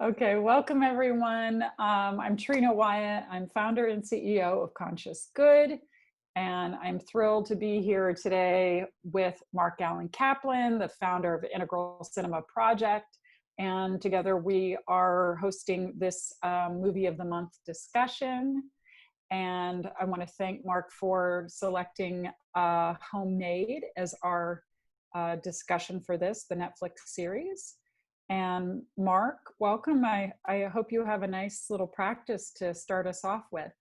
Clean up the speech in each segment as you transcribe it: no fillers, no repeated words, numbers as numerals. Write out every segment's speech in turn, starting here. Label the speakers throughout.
Speaker 1: Okay, welcome everyone. I'm Trina Wyatt. I'm founder and CEO of Conscious Good, and I'm thrilled to be here today with Mark Allen Kaplan, the founder of Integral Cinema Project. And together we are hosting this Movie of the Month discussion. And I want to thank Mark for selecting Homemade as our discussion for this, the Netflix series. And Mark, welcome. I hope you have a nice little practice to start us off with.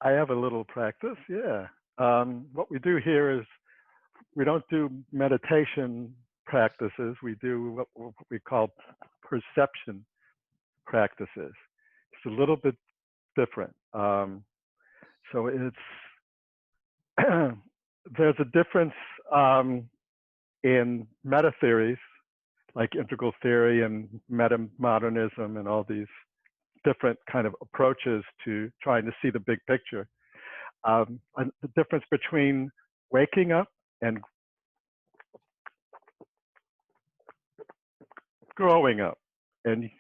Speaker 2: I have a little practice, yeah. What we do here is we don't do meditation practices. We do what we call perception practices. It's a little bit different. So it's there's a difference in meta theories like integral theory and meta-modernism and all these different kind of approaches to trying to see the big picture. And the difference between waking up and growing up. And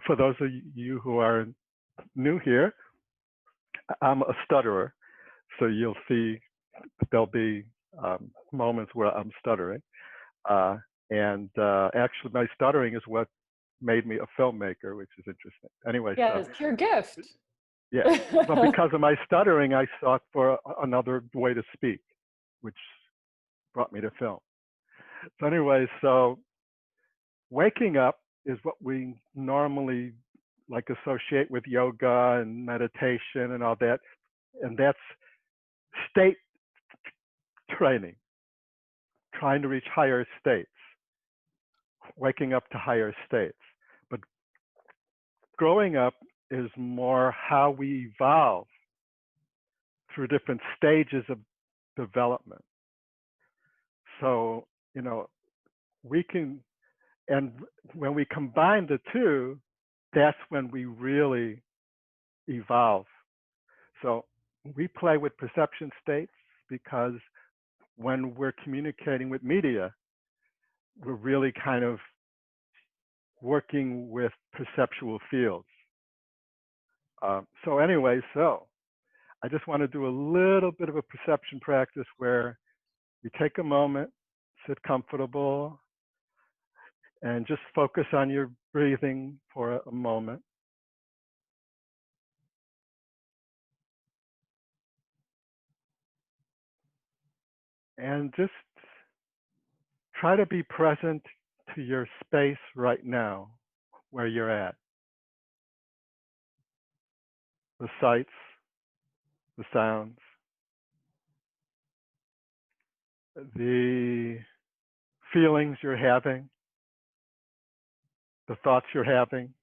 Speaker 2: for those of you who are new here, I'm a stutterer. So you'll see there'll be moments where I'm stuttering. And actually, my stuttering is what made me a filmmaker, which is interesting. Anyway,
Speaker 1: yeah, so, it's your gift.
Speaker 2: Yeah, but because of my stuttering, I sought for another way to speak, which brought me to film. So anyway, so waking up is what we normally like associate with yoga and meditation and all that, and that's state training, trying to reach higher states. Waking up to higher states. But growing up is more how we evolve through different stages of development. So, you know, we can, and when we combine the two, that's when we really evolve. So we play with perception states because when we're communicating with media, we're really kind of working with perceptual fields. So anyway, so I just want to do a little bit of a perception practice where you take a moment, sit comfortable, and just focus on your breathing for a moment. And just try to be present to your space right now, where you're at. The sights, the sounds, the feelings you're having, the thoughts you're having,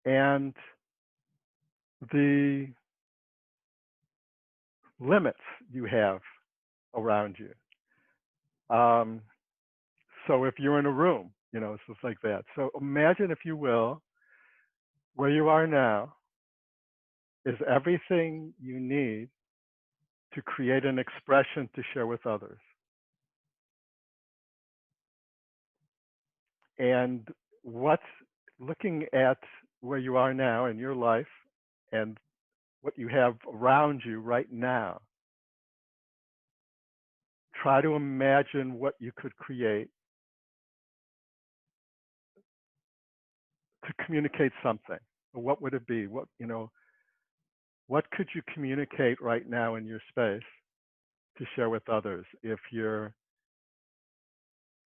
Speaker 2: and the limits you have around you. So if you're in a room, you know, it's just like that. So imagine, if you will, where you are now is everything you need to create an expression to share with others. And what's looking at where you are now in your life and what you have around you right now, try to imagine what you could create to communicate something. What would it be? What, you know, what could you communicate right now in your space to share with others? If you're,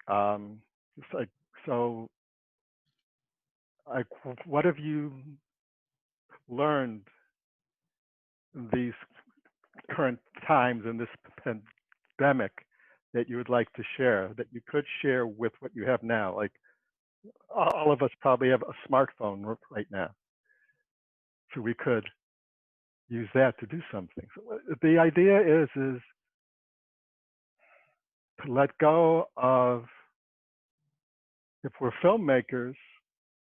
Speaker 2: it's like, so, like, what have you learned in these current times in this pandemic that you would like to share, that you could share with what you have now? Like, all of us probably have a smartphone right now, so we could use that to do something. So the idea is to let go of, if we're filmmakers,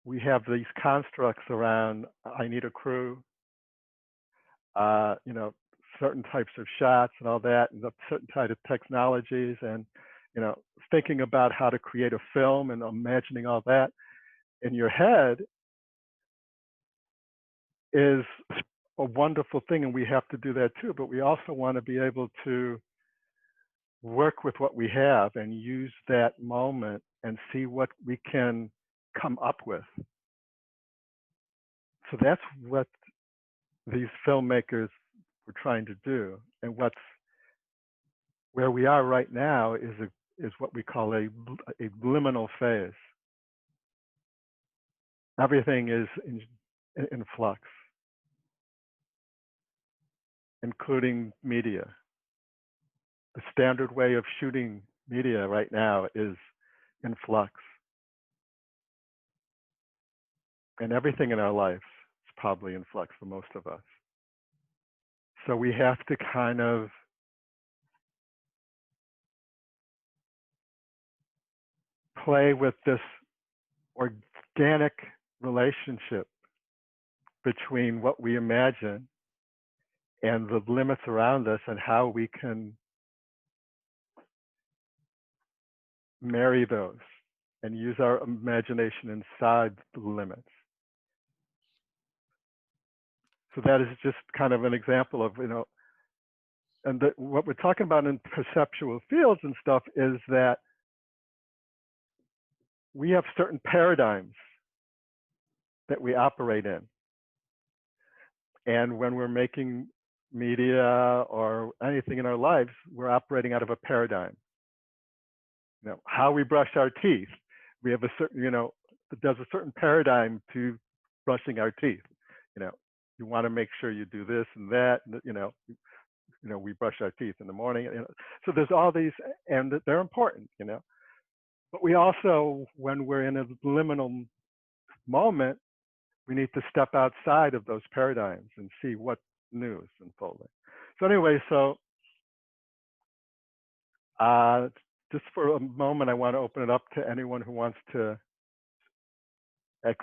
Speaker 2: we have these constructs around, I need a crew, you know, certain types of shots and all that, and certain type of technologies, and, you know, thinking about how to create a film and imagining all that. in your head is a wonderful thing, and we have to do that too. But we also want to be able to work with what we have and use that moment and see what we can come up with. So that's what these filmmakers were trying to do, and where we are right now is what we call a liminal phase. Everything is in flux, including media. The standard way of shooting media right now is in flux. And everything in our lives is probably in flux for most of us. So we have to kind of play with this organic relationship between what we imagine and the limits around us, and how we can marry those and use our imagination inside the limits. So that is just kind of an example of, and what we're talking about in perceptual fields and stuff is that we have certain paradigms that we operate in. And when we're making media or anything in our lives, we're operating out of a paradigm. How we brush our teeth, we have a certain, there's a certain paradigm to brushing our teeth. You want to make sure you do this and that, we brush our teeth in the morning. So there's all these, and they're important, But we also, when we're in a liminal moment, we need to step outside of those paradigms and see what new is unfolding. So anyway, just for a moment, I want to open it up to anyone who wants to ask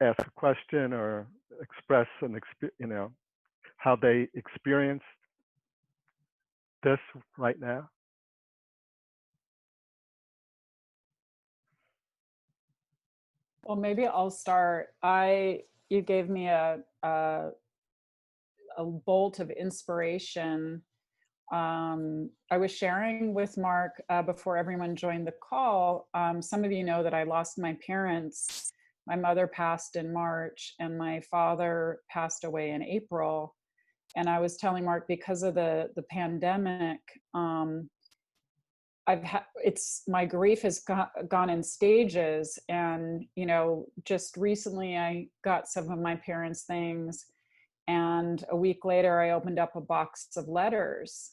Speaker 2: a question or express how they experience this right now.
Speaker 1: Well, maybe I'll start. You gave me a bolt of inspiration. I was sharing with Mark before everyone joined the call. Some of you know that I lost my parents. My mother passed in March, and my father passed away in April. And I was telling Mark, because of the pandemic, my grief has gone in stages. And just recently I got some of my parents' things, and a week later I opened up a box of letters,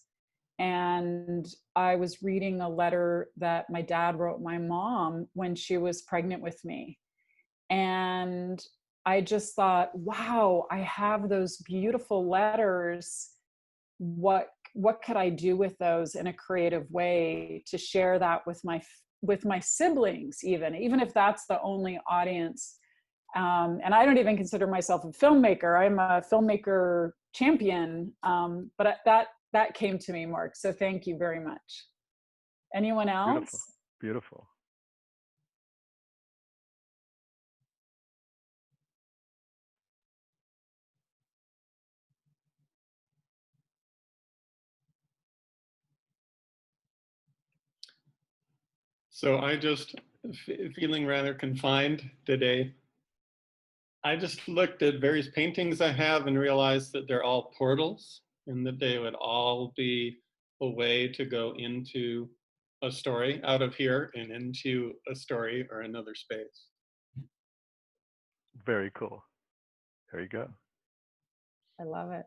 Speaker 1: and I was reading a letter that my dad wrote my mom when she was pregnant with me. And I just thought, wow, I have those beautiful letters. What could I do with those in a creative way to share that with my siblings, even if that's the only audience. And I don't even consider myself a filmmaker. I'm a filmmaker champion. But that came to me, Mark. So thank you very much. Anyone else?
Speaker 2: Beautiful. Beautiful.
Speaker 3: So I just feeling rather confined today. I just looked at various paintings I have and realized that they're all portals, and that they would all be a way to go into a story out of here and into a story or another space.
Speaker 2: Very cool. There you go.
Speaker 1: I love it.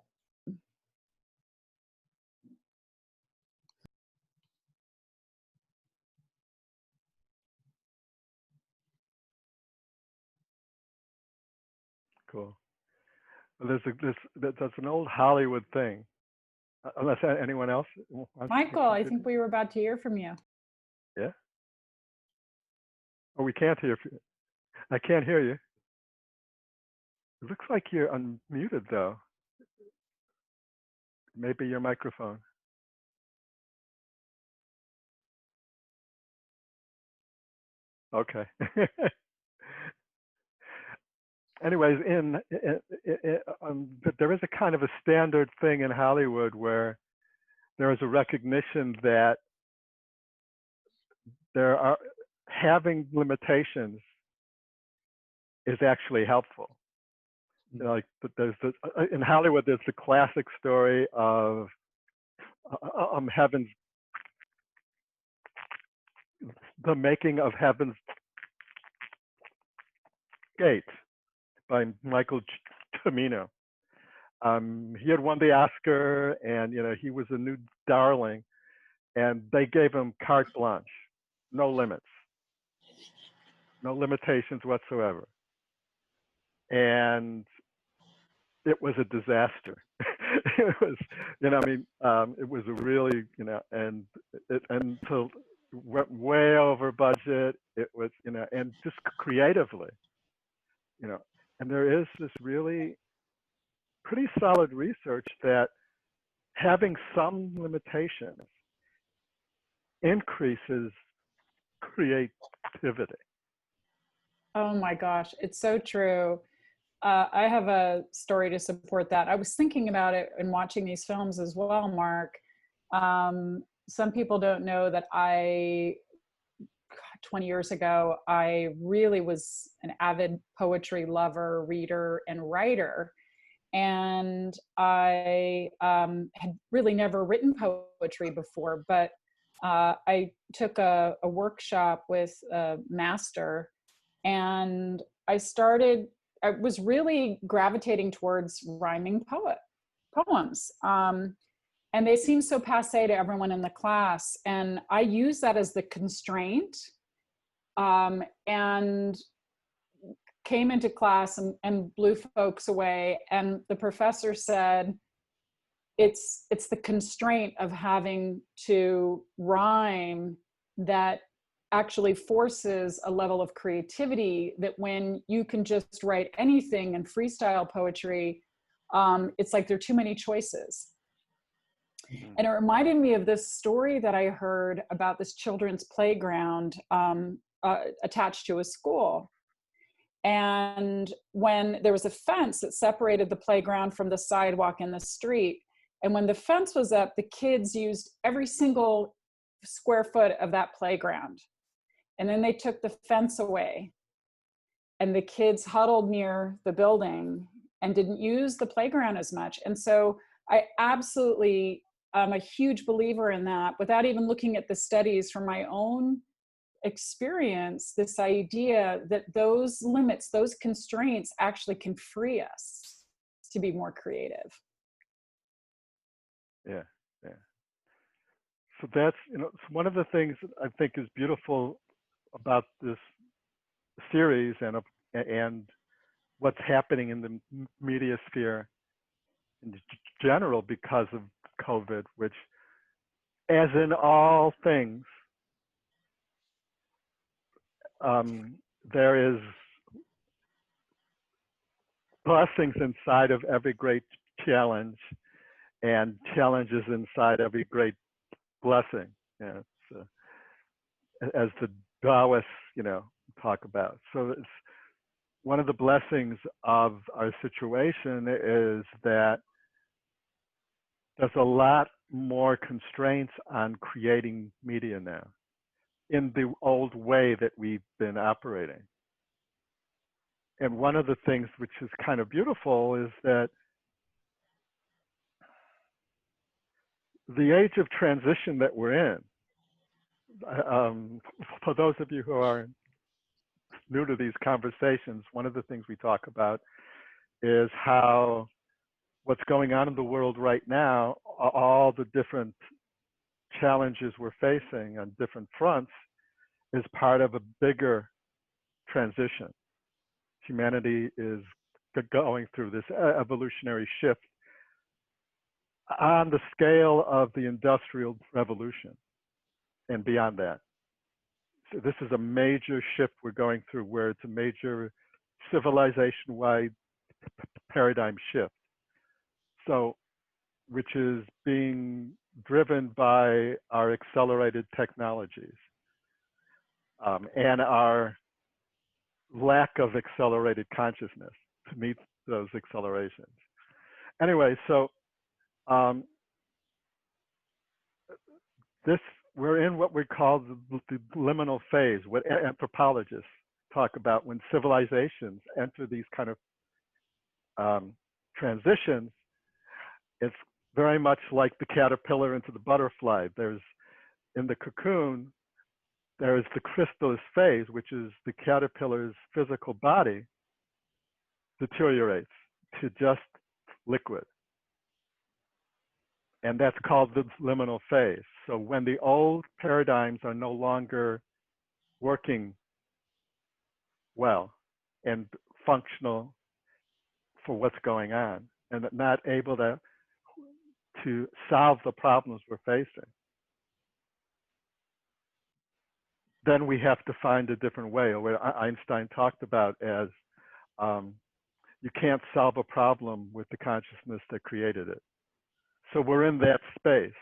Speaker 2: Cool. Well, that's an old Hollywood thing. Unless anyone else wants
Speaker 1: Michael, I think we were about to hear from you.
Speaker 2: Yeah. Oh, we can't hear. I can't hear you. It looks like you're unmuted, though. Maybe your microphone. Okay. anyways, there is a kind of a standard thing in Hollywood where there is a recognition that there are having limitations is actually helpful. You know, like there's in Hollywood, there's the classic story of Heaven's, the making of Heaven's Gate by Michael Cimino. He had won the Oscar, and you know he was a new darling, and they gave him carte blanche, no limits, no limitations whatsoever, and it was a disaster. It was, you know, I mean, it was a really, you know, and until went way over budget. It was, you know, and just creatively, you know, and there is this really pretty solid research that having some limitations increases creativity.
Speaker 1: Oh my gosh, it's so true. I have a story to support that. I was thinking about it and watching these films as well, Mark. Some people don't know that 20 years ago, I really was an avid poetry lover, reader, and writer. And I had really never written poetry before, but I took a workshop with a master, and I was really gravitating towards rhyming poems. And they seemed so passé to everyone in the class. And I used that as the constraint, and came into class and blew folks away. And the professor said, it's the constraint of having to rhyme that actually forces a level of creativity that when you can just write anything in freestyle poetry, it's like there are too many choices. Mm-hmm. And it reminded me of this story that I heard about this children's playground attached to a school. And when there was a fence that separated the playground from the sidewalk and the street, and when the fence was up, the kids used every single square foot of that playground. And then they took the fence away, and the kids huddled near the building and didn't use the playground as much. And so I absolutely am a huge believer in that, without even looking at the studies from my own experience, this idea that those limits, those constraints actually can free us to be more creative.
Speaker 2: Yeah, yeah. So that's, you know, one of the things I think is beautiful about this series and what's happening in the media sphere in general because of COVID, which, as in all things, there is blessings inside of every great challenge, and challenges inside every great blessing. Yeah, as the Taoists, you know, talk about. So it's one of the blessings of our situation is that there's a lot more constraints on creating media now in the old way that we've been operating. And one of the things which is kind of beautiful is that the age of transition that we're in, for those of you who are new to these conversations, one of the things we talk about is how what's going on in the world right now, all the different challenges we're facing on different fronts, is part of a bigger transition. Humanity is going through this evolutionary shift on the scale of the Industrial Revolution and beyond that. So this is a major shift we're going through, where it's a major civilization-wide paradigm shift. So, which is being driven by our accelerated technologies and our lack of accelerated consciousness. to meet those accelerations. Anyway, so we're in what we call the liminal phase, what anthropologists talk about when civilizations enter these kind of transitions. It's very much like the caterpillar into the butterfly. There's, in the cocoon, there is the chrysalis phase, which is the caterpillar's physical body deteriorates to just liquid. And that's called the liminal phase. So when the old paradigms are no longer working well and functional for what's going on, and not able to solve the problems we're facing, then we have to find a different way, or what Einstein talked about as you can't solve a problem with the consciousness that created it. So we're in that space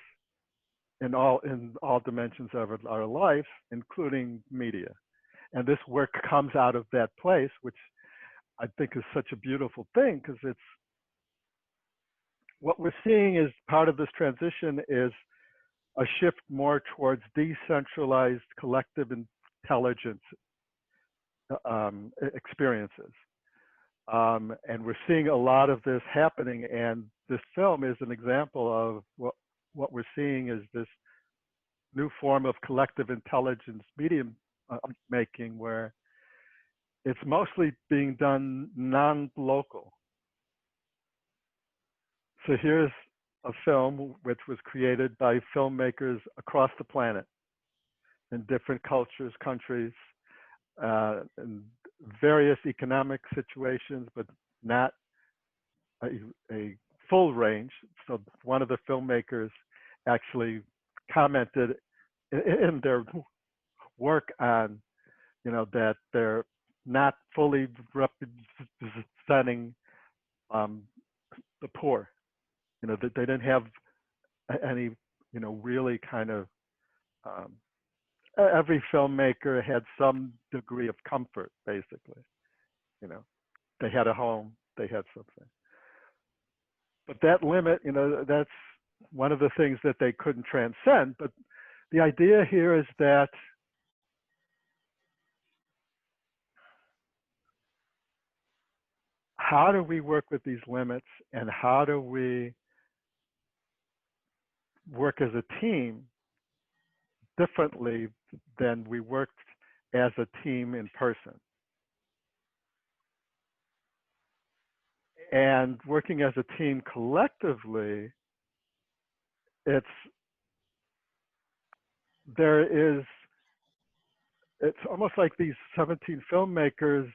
Speaker 2: in all dimensions of our life, including media. And this work comes out of that place, which I think is such a beautiful thing, because it's what we're seeing is part of this transition is a shift more towards decentralized collective intelligence experiences. And we're seeing a lot of this happening, and this film is an example of what we're seeing is this new form of collective intelligence medium making, where it's mostly being done non-local. So here's a film which was created by filmmakers across the planet in different cultures, countries, in various economic situations, but not a full range. So one of the filmmakers actually commented in their work on, that they're not fully representing the poor. That they didn't have any, really kind of, every filmmaker had some degree of comfort, basically. They had a home, they had something. But that limit, that's one of the things that they couldn't transcend. But the idea here is that how do we work with these limits, and how do we work as a team differently than we worked as a team in person? And working as a team collectively, it's almost like these 17 filmmakers,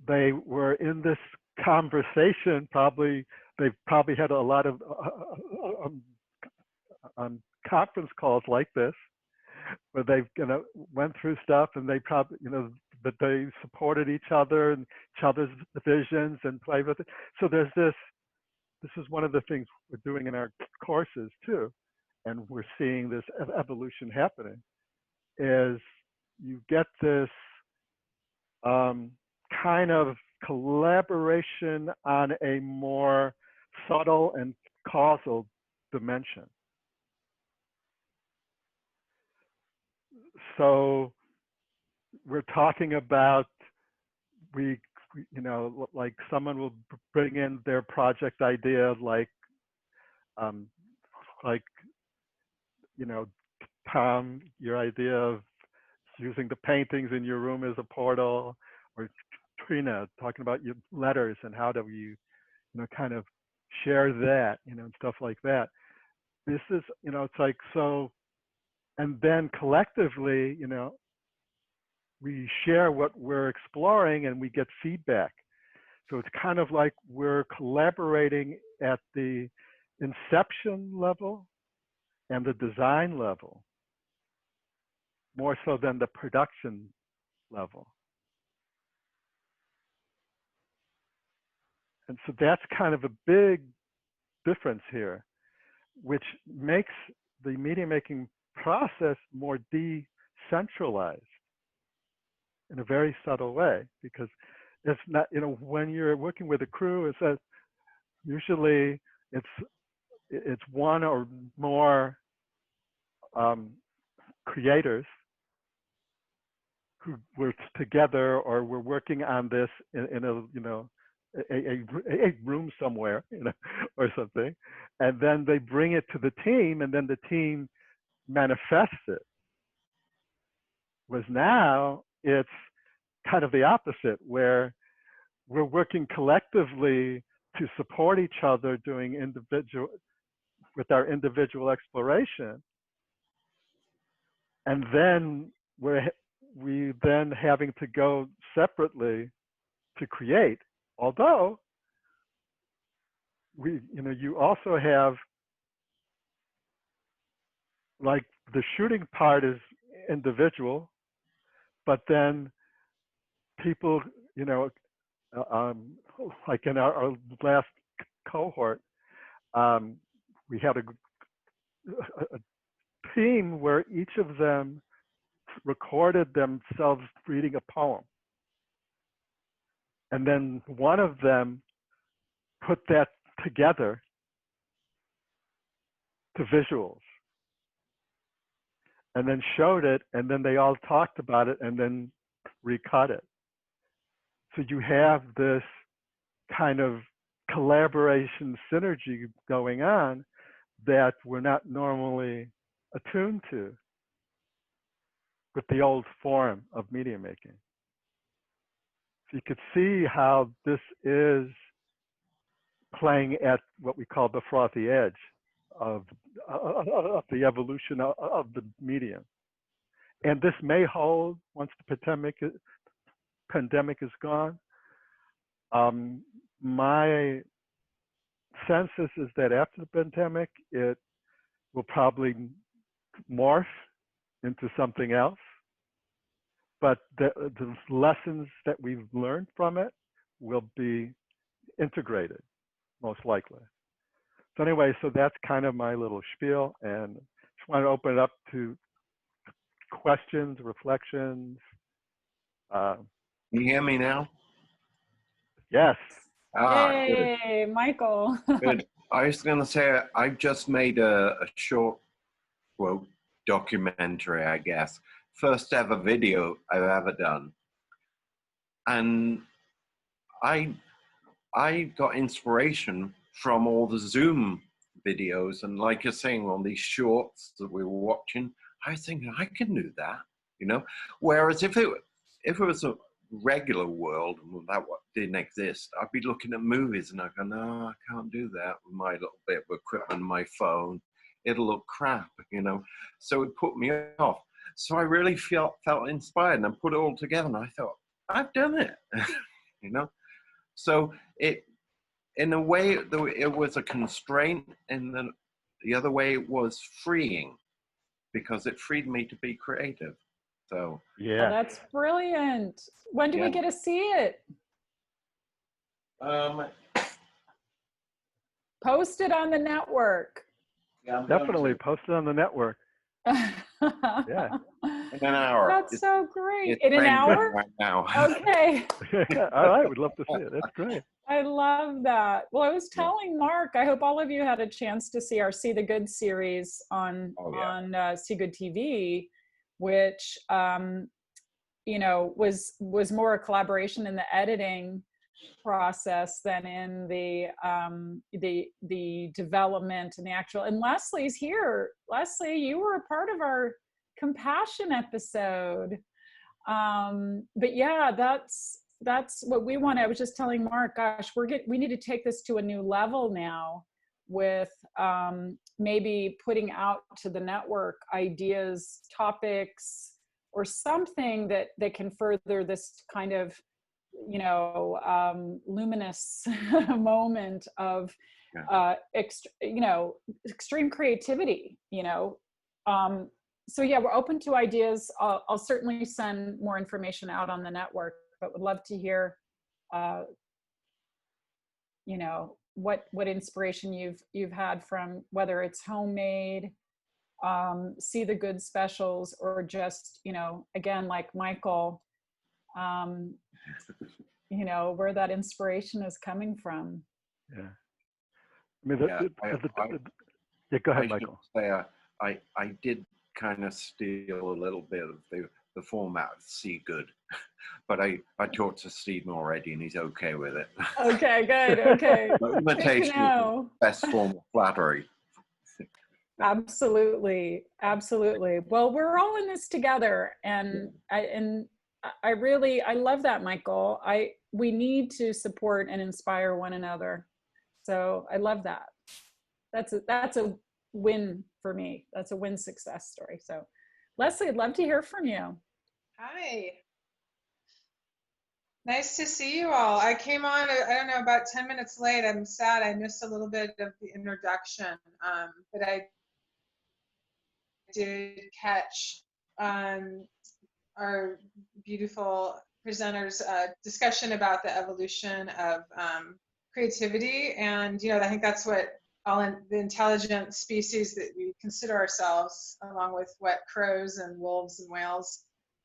Speaker 2: they were in this conversation, they probably had a lot of conference calls like this, where they went through stuff, and they probably that they supported each other and each other's visions and played with it. So there's this is one of the things we're doing in our courses too, and we're seeing this evolution happening, is you get this kind of collaboration on a more subtle and causal dimension. So we're talking about, like someone will bring in their project idea, like Tom, your idea of using the paintings in your room as a portal, or Trina talking about your letters and how do you, kind of share that, and stuff like that. This is, it's like, so, and then collectively, we share what we're exploring and we get feedback. So it's kind of like we're collaborating at the inception level and the design level, more so than the production level. And so that's kind of a big difference here, which makes the media making process more decentralized in a very subtle way, because it's not, when you're working with a crew, it's that usually it's one or more creators who were together or were working on this in a room somewhere, or something, and then they bring it to the team, and then the team manifests it. Whereas now it's kind of the opposite, where we're working collectively to support each other with our individual exploration, and then we then having to go separately to create. Although you also have, like, the shooting part is individual, but then people, like in our last cohort, we had a team where each of them recorded themselves reading a poem. And then one of them put that together to visuals and then showed it, and then they all talked about it and then recut it. So you have this kind of collaboration synergy going on that we're not normally attuned to with the old form of media making. So you could see how this is playing at what we call the frothy edge of the evolution of the medium. And this may hold once the pandemic is gone. My sense is that after the pandemic, it will probably morph into something else. But the lessons that we've learned from it will be integrated, most likely. So anyway, so that's kind of my little spiel, and just want to open it up to questions, reflections.
Speaker 4: Can you hear me now?
Speaker 2: Yes.
Speaker 1: Yay, good. Michael.
Speaker 4: Good. I was going to say, I've just made a short, well, documentary, I guess. First ever video I've ever done. And I got inspiration from all the Zoom videos. And like you're saying, on these shorts that we were watching, I was thinking, I can do that, Whereas if it was a regular world that didn't exist, I'd be looking at movies and I'd go, no, I can't do that with my little bit of equipment, my phone. It'll look crap, So it put me off. So I really felt inspired, and I put it all together, and I thought, I've done it, So in a way, it was a constraint, and then the other way it was freeing, because it freed me to be creative. So
Speaker 1: yeah, oh, that's brilliant. When do we get to see it? Post it on the network.
Speaker 4: Yeah,
Speaker 2: definitely post it on the network. Yeah.
Speaker 4: In an hour.
Speaker 1: That's so great. In an hour?
Speaker 4: Right now.
Speaker 1: Okay.
Speaker 2: All right, we'd love to see it. That's great.
Speaker 1: I love that. Well, I was telling Mark, I hope all of you had a chance to see our See the Good series on See Good TV, which was more a collaboration in the editing process than in the development and the actual. And Leslie's here. Leslie, you were a part of our compassion episode. But yeah, that's what we want. I was just telling Mark, gosh, we need to take this to a new level now with maybe putting out to the network ideas, topics, or something that can further this kind of luminous moment of extreme creativity. So yeah, we're open to ideas. I'll certainly send more information out on the network, but would love to hear what inspiration you've had from, whether it's homemade, See the Good specials, or just again, like Michael, you know, where that inspiration is coming from.
Speaker 2: Yeah. I mean,
Speaker 4: Yeah,
Speaker 2: yeah, go
Speaker 4: I
Speaker 2: ahead,
Speaker 4: should
Speaker 2: Michael.
Speaker 4: say I did kind of steal a little bit of the format of See Good, but I talked to Stephen already and he's okay with it.
Speaker 1: Okay, good. Okay.
Speaker 4: But
Speaker 1: Good to
Speaker 4: imitation is the
Speaker 1: know.
Speaker 4: best form of flattery.
Speaker 1: Absolutely. Absolutely. Well, we're all in this together. And I really, I love that, Michael. We need to support and inspire one another. So I love that. That's a win for me. That's a win success story. So Leslie, I'd love to hear from you.
Speaker 5: Hi. Nice to see you all. I came on, I don't know, about 10 minutes late. I'm sad I missed a little bit of the introduction, but I did catch our beautiful presenters' discussion about the evolution of creativity. And, you know, I think that's what the intelligent species that we consider ourselves, along with what crows and wolves and whales,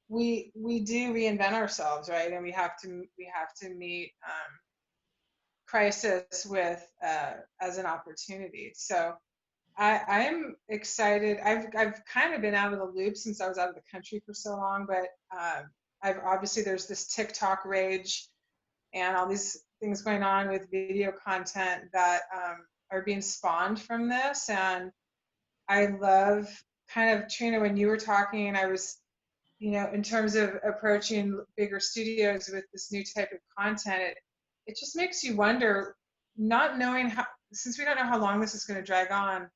Speaker 5: we do reinvent ourselves, right? And we have to meet crisis with as an opportunity. So I'm excited. I've kind of been out of the loop since I was out of the country for so long, but I've obviously there's this TikTok rage and all these things going on with video content that are being spawned from this. And I love kind of, Trina, when you were talking, and I was, you know, in terms of approaching bigger studios with this new type of content, it just makes you wonder, not knowing how, since we don't know how long this is going to drag on,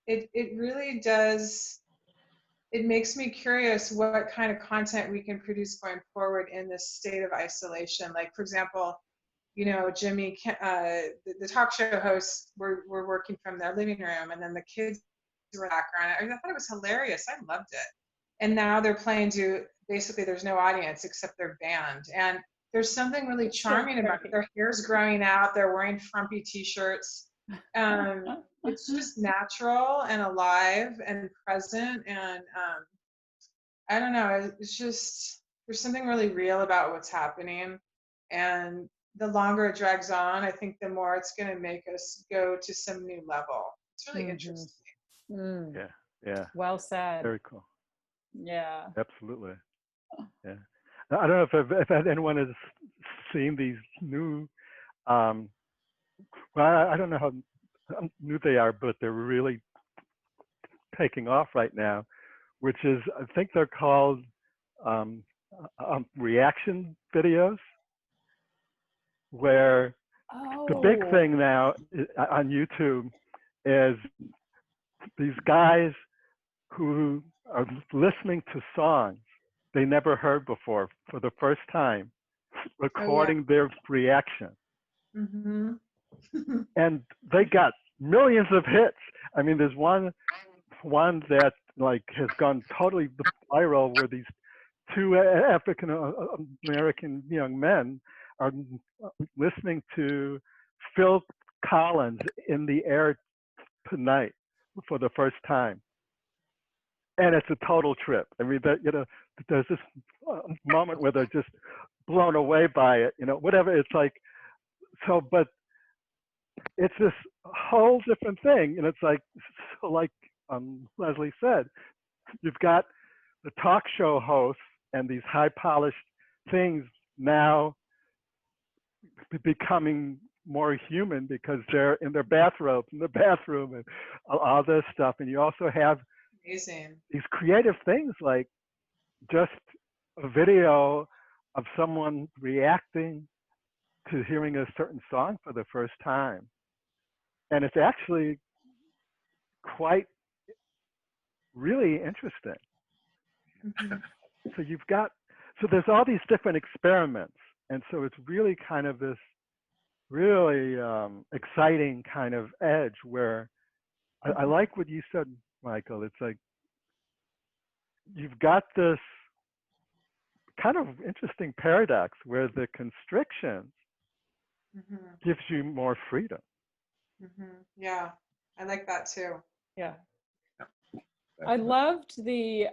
Speaker 5: it really does, it makes me curious what kind of content we can produce going forward in this state of isolation. Like, for example, you know, Jimmy, the talk show hosts were working from their living room, and then the kids were in the background. I thought it was hilarious. I loved it. And now they're playing to, basically there's no audience except their band. And there's something really charming about it. Their hair's growing out. They're wearing frumpy t-shirts. It's just natural and alive and present. And I don't know, it's just, there's something really real about what's happening. And the longer it drags on, I think the more it's going to make us go to some new level. It's really interesting.
Speaker 1: Mm.
Speaker 2: Yeah, yeah.
Speaker 1: Well said.
Speaker 2: Very cool.
Speaker 1: Yeah.
Speaker 2: Absolutely. Yeah. I don't know if anyone has seen these new, well, I don't know how new they are, but they're really taking off right now, which is, I think they're called reaction videos, where the big thing now on YouTube is these guys who are listening to songs they never heard before for the first time, recording their reaction.
Speaker 5: Mm-hmm.
Speaker 2: And they got millions of hits. I mean, there's one that like has gone totally viral, where these two African American young men are listening to Phil Collins, "In the Air Tonight," for the first time. And it's a total trip. I mean, that, you know, there's this moment where they're just blown away by it, you know, whatever. It's like, so, but it's this whole different thing. And it's like, so like Leslie said, you've got the talk show hosts and these high polished things now becoming more human because they're in their bathrobes in the bathroom and all this stuff. And you also have
Speaker 5: Amazing.
Speaker 2: these creative things like just a video of someone reacting to hearing a certain song for the first time. And it's actually quite really interesting.
Speaker 5: Mm-hmm.
Speaker 2: So you've got, so there's all these different experiments. And so it's really kind of this really exciting kind of edge where I like what you said, Michael. It's like, you've got this kind of interesting paradox where the constriction gives you more freedom.
Speaker 5: Yeah, I like that too.
Speaker 1: Yeah. I loved the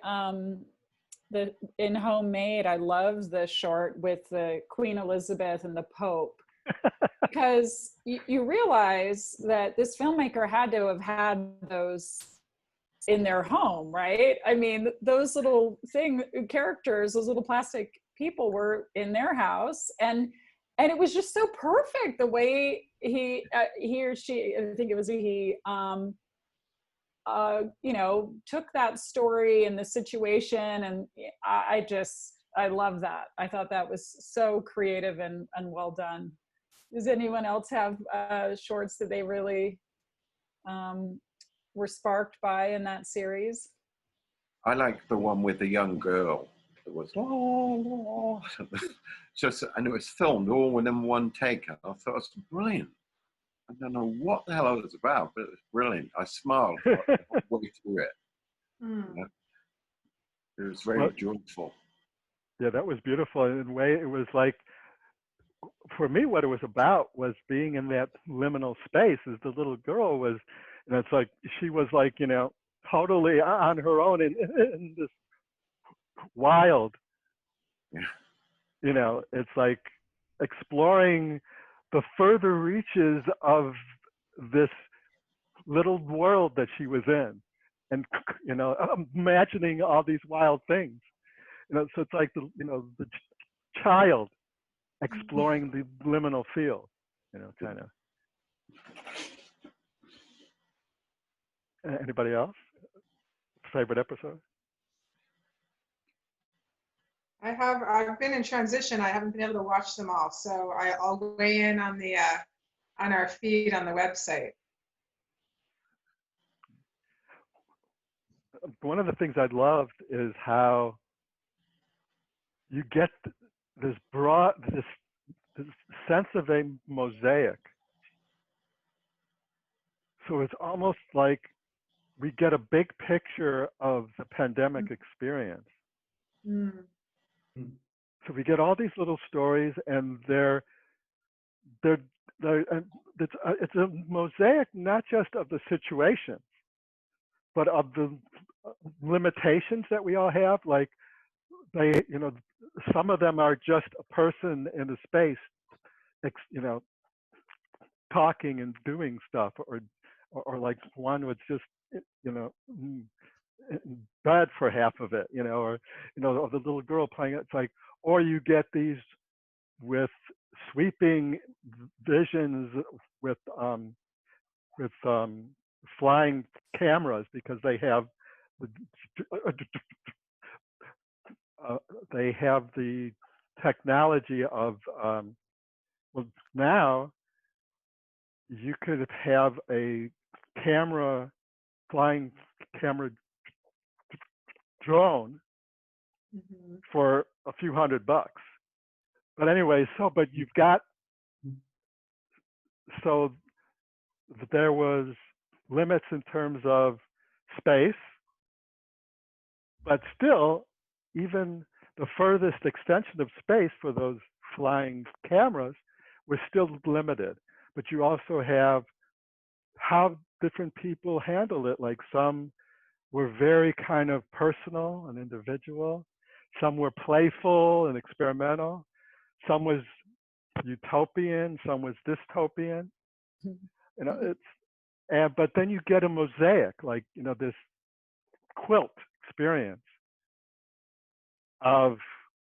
Speaker 1: the in Homemade, I love the short with the Queen Elizabeth and the Pope, because you realize that this filmmaker had to have had those in their home, right? I mean, those little characters, those little plastic people were in their house, and it was just so perfect the way he or she, I think it was he, you know, took that story and the situation, and I love that. I thought that was so creative and well done. Does anyone else have shorts that they really were sparked by in that series?
Speaker 4: I like the one with the young girl. It was just, and it was filmed all within one take. I thought it was brilliant. I don't know what the hell it was about, but it was brilliant. I smiled the whole way through it.
Speaker 5: Mm.
Speaker 4: You know? It was very joyful.
Speaker 2: Yeah, that was beautiful. In a way, it was like, for me, what it was about was being in that liminal space. As the little girl was, and it's like she was like, you know, totally on her own in this wild.
Speaker 4: Yeah.
Speaker 2: You know, it's like exploring the further reaches of this little world that she was in, and you know, imagining all these wild things. You know, so it's like the child exploring the liminal field, you know, kind of. Anybody else? Favorite episode?
Speaker 5: I've been in transition. I haven't been able to watch them all, so I'll weigh in on the on our feed on the website.
Speaker 2: One of the things I loved is how you get this sense of a mosaic. So it's almost like we get a big picture of the pandemic experience.
Speaker 5: Mm.
Speaker 2: So we get all these little stories, and it's a mosaic not just of the situation, but of the limitations that we all have. Like some of them are just a person in a space, you know, talking and doing stuff, or like one was just, you know, in bed for half of it, you know, or the little girl playing it. It's like, or you get these with sweeping visions with flying cameras, because they have the technology of well, now you could have a flying camera drone for a few $100. But anyway, but you've got, so there was limits in terms of space, but still, even the furthest extension of space for those flying cameras was still limited. But you also have how different people handle it. Like some were very kind of personal and individual. Some were playful and experimental. Some was utopian. Some was dystopian. You know, but then you get a mosaic, like, you know, this quilt experience of,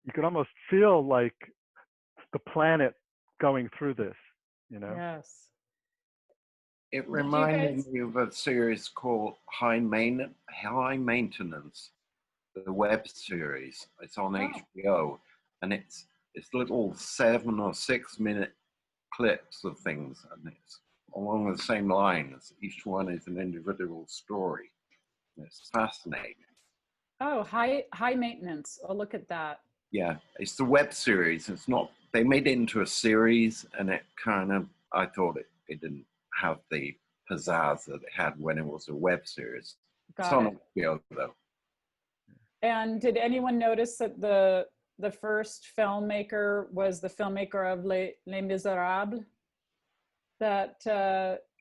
Speaker 2: you can almost feel like the planet going through this, you know.
Speaker 1: Yes.
Speaker 4: It reminded me of a series called High Maintenance, the web series. It's on HBO, and it's little 7 or 6 minute clips of things, and it's along the same lines. Each one is an individual story. It's fascinating.
Speaker 1: Oh, high maintenance. I'll look at that.
Speaker 4: Yeah, it's the web series. It's not, they made it into a series, and it kind of, I thought it didn't have the pizzazz that it had when it was a web series. It's on HBO though.
Speaker 1: And did anyone notice that the first filmmaker was the filmmaker of Les Miserables? That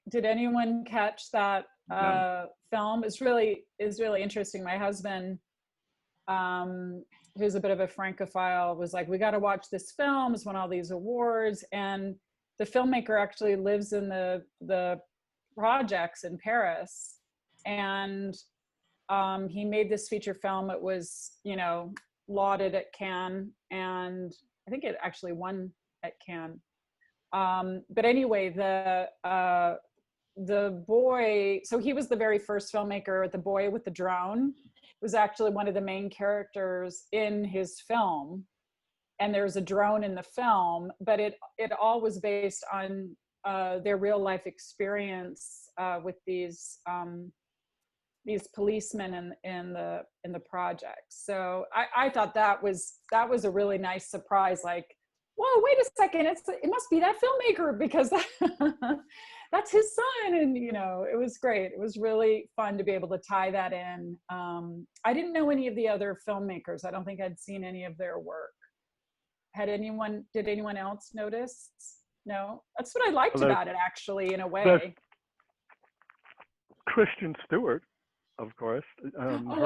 Speaker 1: did anyone catch that film? Is really interesting. My husband who's a bit of a Francophile, was like, we got to watch this film. It's won all these awards. And the filmmaker actually lives in the projects in Paris. And he made this feature film. It was, you know, lauded at Cannes, and I think it actually won at Cannes. But anyway, the boy, so he was the very first filmmaker. The boy with the drone was actually one of the main characters in his film, and there's a drone in the film, but it all was based on their real life experience with these policemen in the project. So I thought that was a really nice surprise. Like, whoa, wait a second, it must be that filmmaker, because that's his son. And, you know, it was great. It was really fun to be able to tie that in. I didn't know any of the other filmmakers. I don't think I'd seen any of their work. Did anyone else notice? No, that's what I liked about it, actually, in a way.
Speaker 2: Kristen Stewart, of course.
Speaker 1: Oh,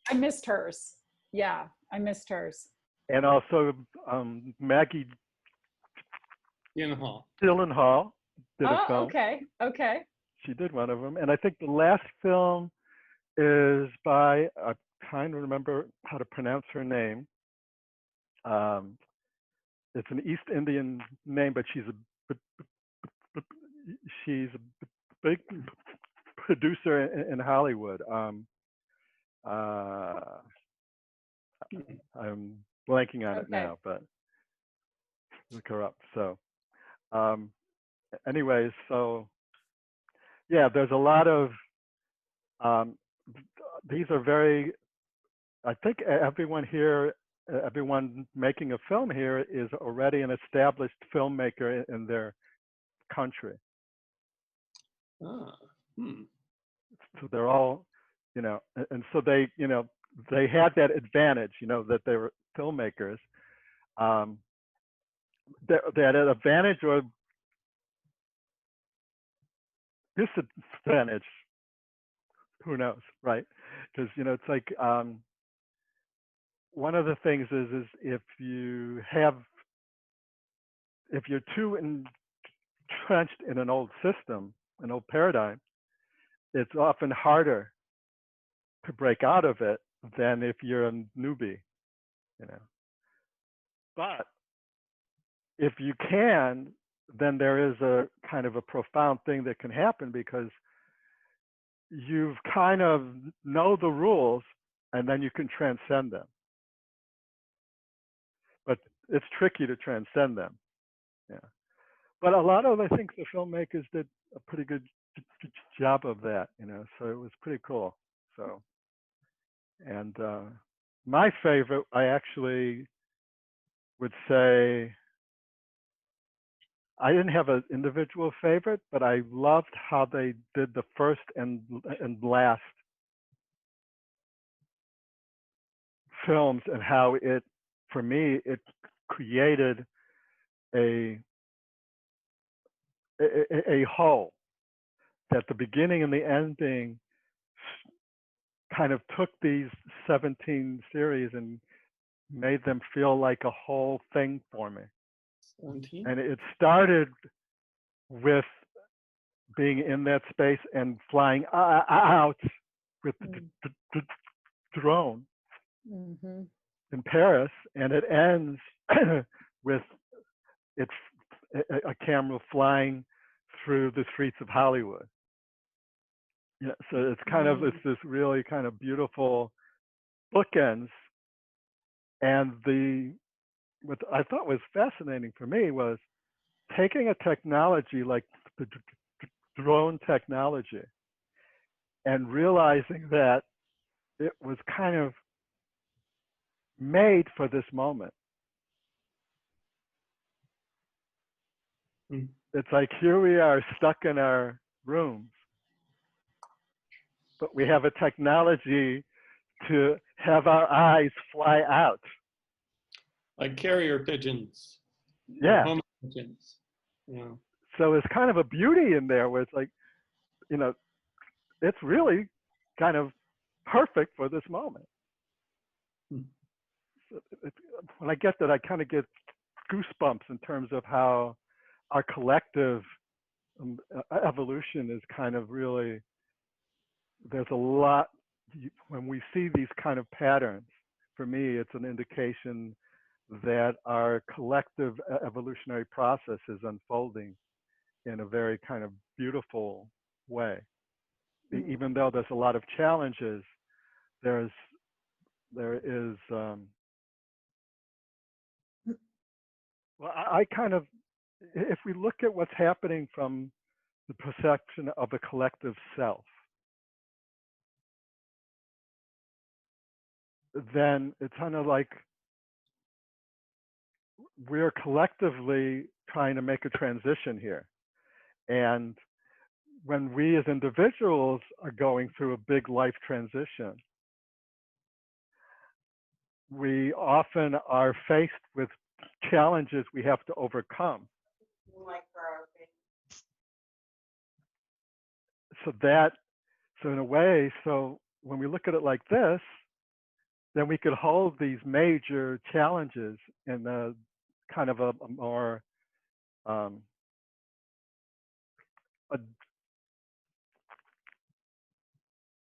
Speaker 1: I missed hers. Yeah, I missed hers.
Speaker 2: And also Maggie Gyllenhaal did a film.
Speaker 1: Okay.
Speaker 2: She did one of them. And I think the last film is by, I kind of remember how to pronounce her name. It's an East Indian name, but she's a big producer in Hollywood. I'm blanking on it now, but look her up. So anyways, so yeah, there's a lot of, these are very, I think everyone here, everyone making a film here is already an established filmmaker in their country. So they're all, you know, and so they, you know, they had that advantage, you know, that they were filmmakers. That advantage or disadvantage, who knows, right? Because, you know, it's like, one of the things is if you're too entrenched in an old system, an old paradigm, it's often harder to break out of it than if you're a newbie, you know. But if you can, then there is a kind of a profound thing that can happen, because you've kind of know the rules and then you can transcend them. But it's tricky to transcend them. Yeah. But a lot of, I think the filmmakers did a pretty good job of that, you know, so it was pretty cool. So, and my favorite, I actually would say, I didn't have an individual favorite, but I loved how they did the first and last films, and how it, for me, it created a whole, that the beginning and the ending kind of took these 17 series and made them feel like a whole thing for me.
Speaker 3: 17?
Speaker 2: And it started with being in that space and flying out with the drone in Paris, and it ends with it's a camera flying through the streets of Hollywood. Yeah, so it's kind of, it's this really kind of beautiful bookends. And what I thought was fascinating for me was taking a technology like the drone technology and realizing that it was kind of made for this moment. It's like, here we are stuck in our rooms, but we have a technology to have our eyes fly out.
Speaker 3: Like carrier pigeons.
Speaker 2: Yeah.
Speaker 3: Home pigeons. Yeah.
Speaker 2: So it's kind of a beauty in there where it's like, you know, it's really kind of perfect for this moment. when I get that, I kind of get goosebumps in terms of how our collective evolution is kind of really, there's a lot, when we see these kind of patterns, for me, it's an indication that our collective evolutionary process is unfolding in a very kind of beautiful way. Even though there's a lot of challenges, there is, well, I kind of, if we look at what's happening from the perception of a collective self, then it's kind of like we're collectively trying to make a transition here. And when we as individuals are going through a big life transition, we often are faced with challenges we have to overcome. So in a way, so when we look at it like this, then we could hold these major challenges in a kind of a more a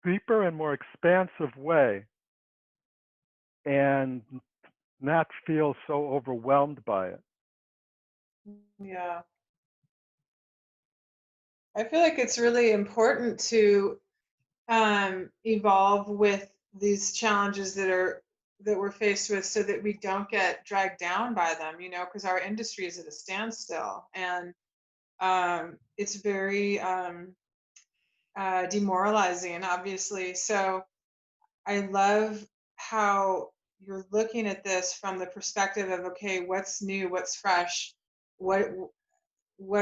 Speaker 2: deeper and more expansive way, and not feel so overwhelmed by it.
Speaker 5: Yeah. I feel like it's really important to evolve with these challenges that we're faced with, so that we don't get dragged down by them, you know, because our industry is at a standstill, and it's very demoralizing, obviously. So I love how you're looking at this from the perspective of, okay, what's new, what's fresh, what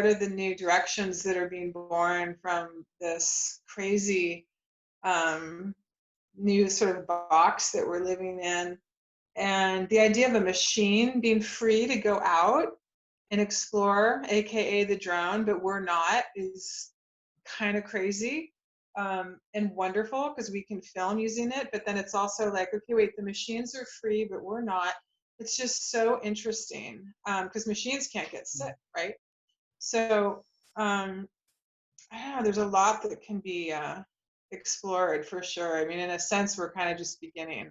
Speaker 5: are the new directions that are being born from this crazy new sort of box that we're living in. And the idea of a machine being free to go out and explore, aka the drone, but we're not, is kind of crazy and wonderful, because we can film using it. But then it's also like, okay, wait, the machines are free, but we're not. It's just so interesting, because machines can't get sick, right? So I don't know, there's a lot that can be explored for sure. I mean, in a sense, we're kind of just beginning.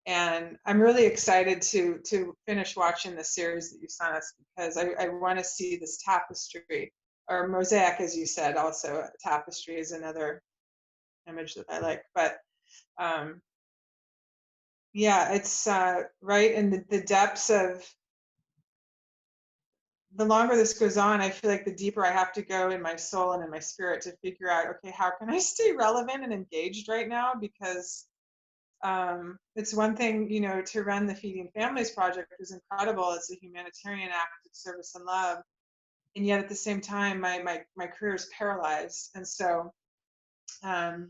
Speaker 5: And I'm really excited to finish watching the series that you sent us, because I want to see this tapestry, or mosaic, as you said. Also, tapestry is another image that I like. But yeah, it's right in the depths of. The longer this goes on, I feel like the deeper I have to go in my soul and in my spirit to figure out, okay, how can I stay relevant and engaged right now? Because it's one thing, you know, to run the Feeding Families Project is incredible. It's a humanitarian act of service and love. And yet at the same time, my career is paralyzed. And so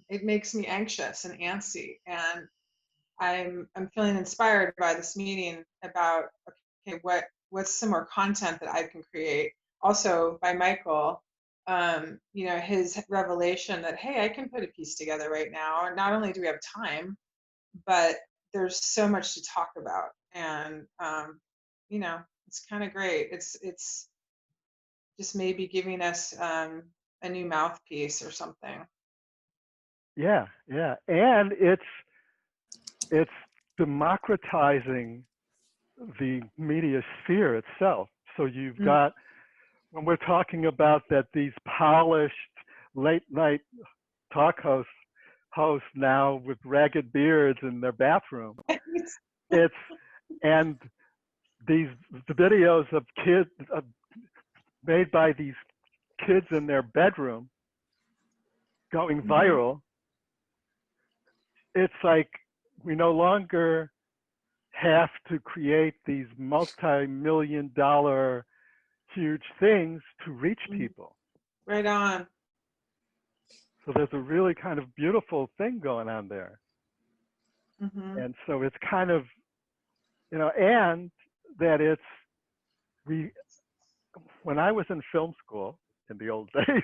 Speaker 5: it makes me anxious and antsy. And I'm feeling inspired by this meeting about, okay, what's some more content that I can create? Also by Michael, you know, his revelation that, hey, I can put a piece together right now. Not only do we have time, but there's so much to talk about. And you know, it's kind of great. It's just maybe giving us a new mouthpiece or something.
Speaker 2: Yeah, yeah, and it's democratizing the media sphere itself. So you've got, when we're talking about that, these polished late night talk hosts now with ragged beards in their bathroom, and the videos of kids made by these kids in their bedroom going viral. It's like we no longer have to create these multi-million-dollar huge things to reach people.
Speaker 5: Right on.
Speaker 2: So there's a really kind of beautiful thing going on there. And so it's kind of, you know, and that when I was in film school in the old days,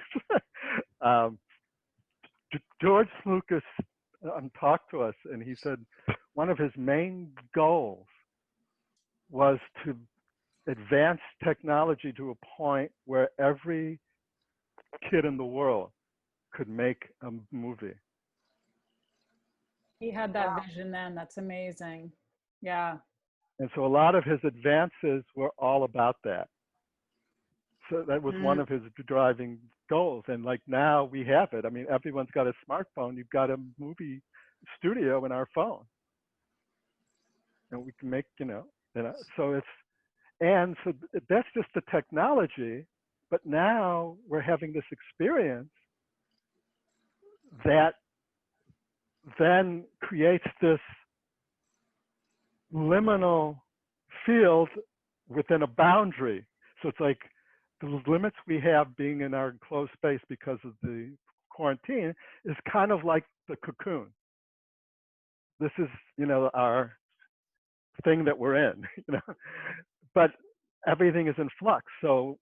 Speaker 2: George Lucas talked to us, and he said one of his main goals was to advance technology to a point where every kid in the world could make a movie.
Speaker 1: He had that vision then. That's amazing. Yeah.
Speaker 2: And so a lot of his advances were all about that. So that was one of his driving goals. And like now we have it. I mean, everyone's got a smartphone. You've got a movie studio in our phone. And we can make, so it's, and so that's just the technology. But now we're having this experience that then creates this liminal field within a boundary. So it's like the limits we have being in our enclosed space because of the quarantine is kind of like the cocoon. This is, our thing that we're in, but everything is in flux. So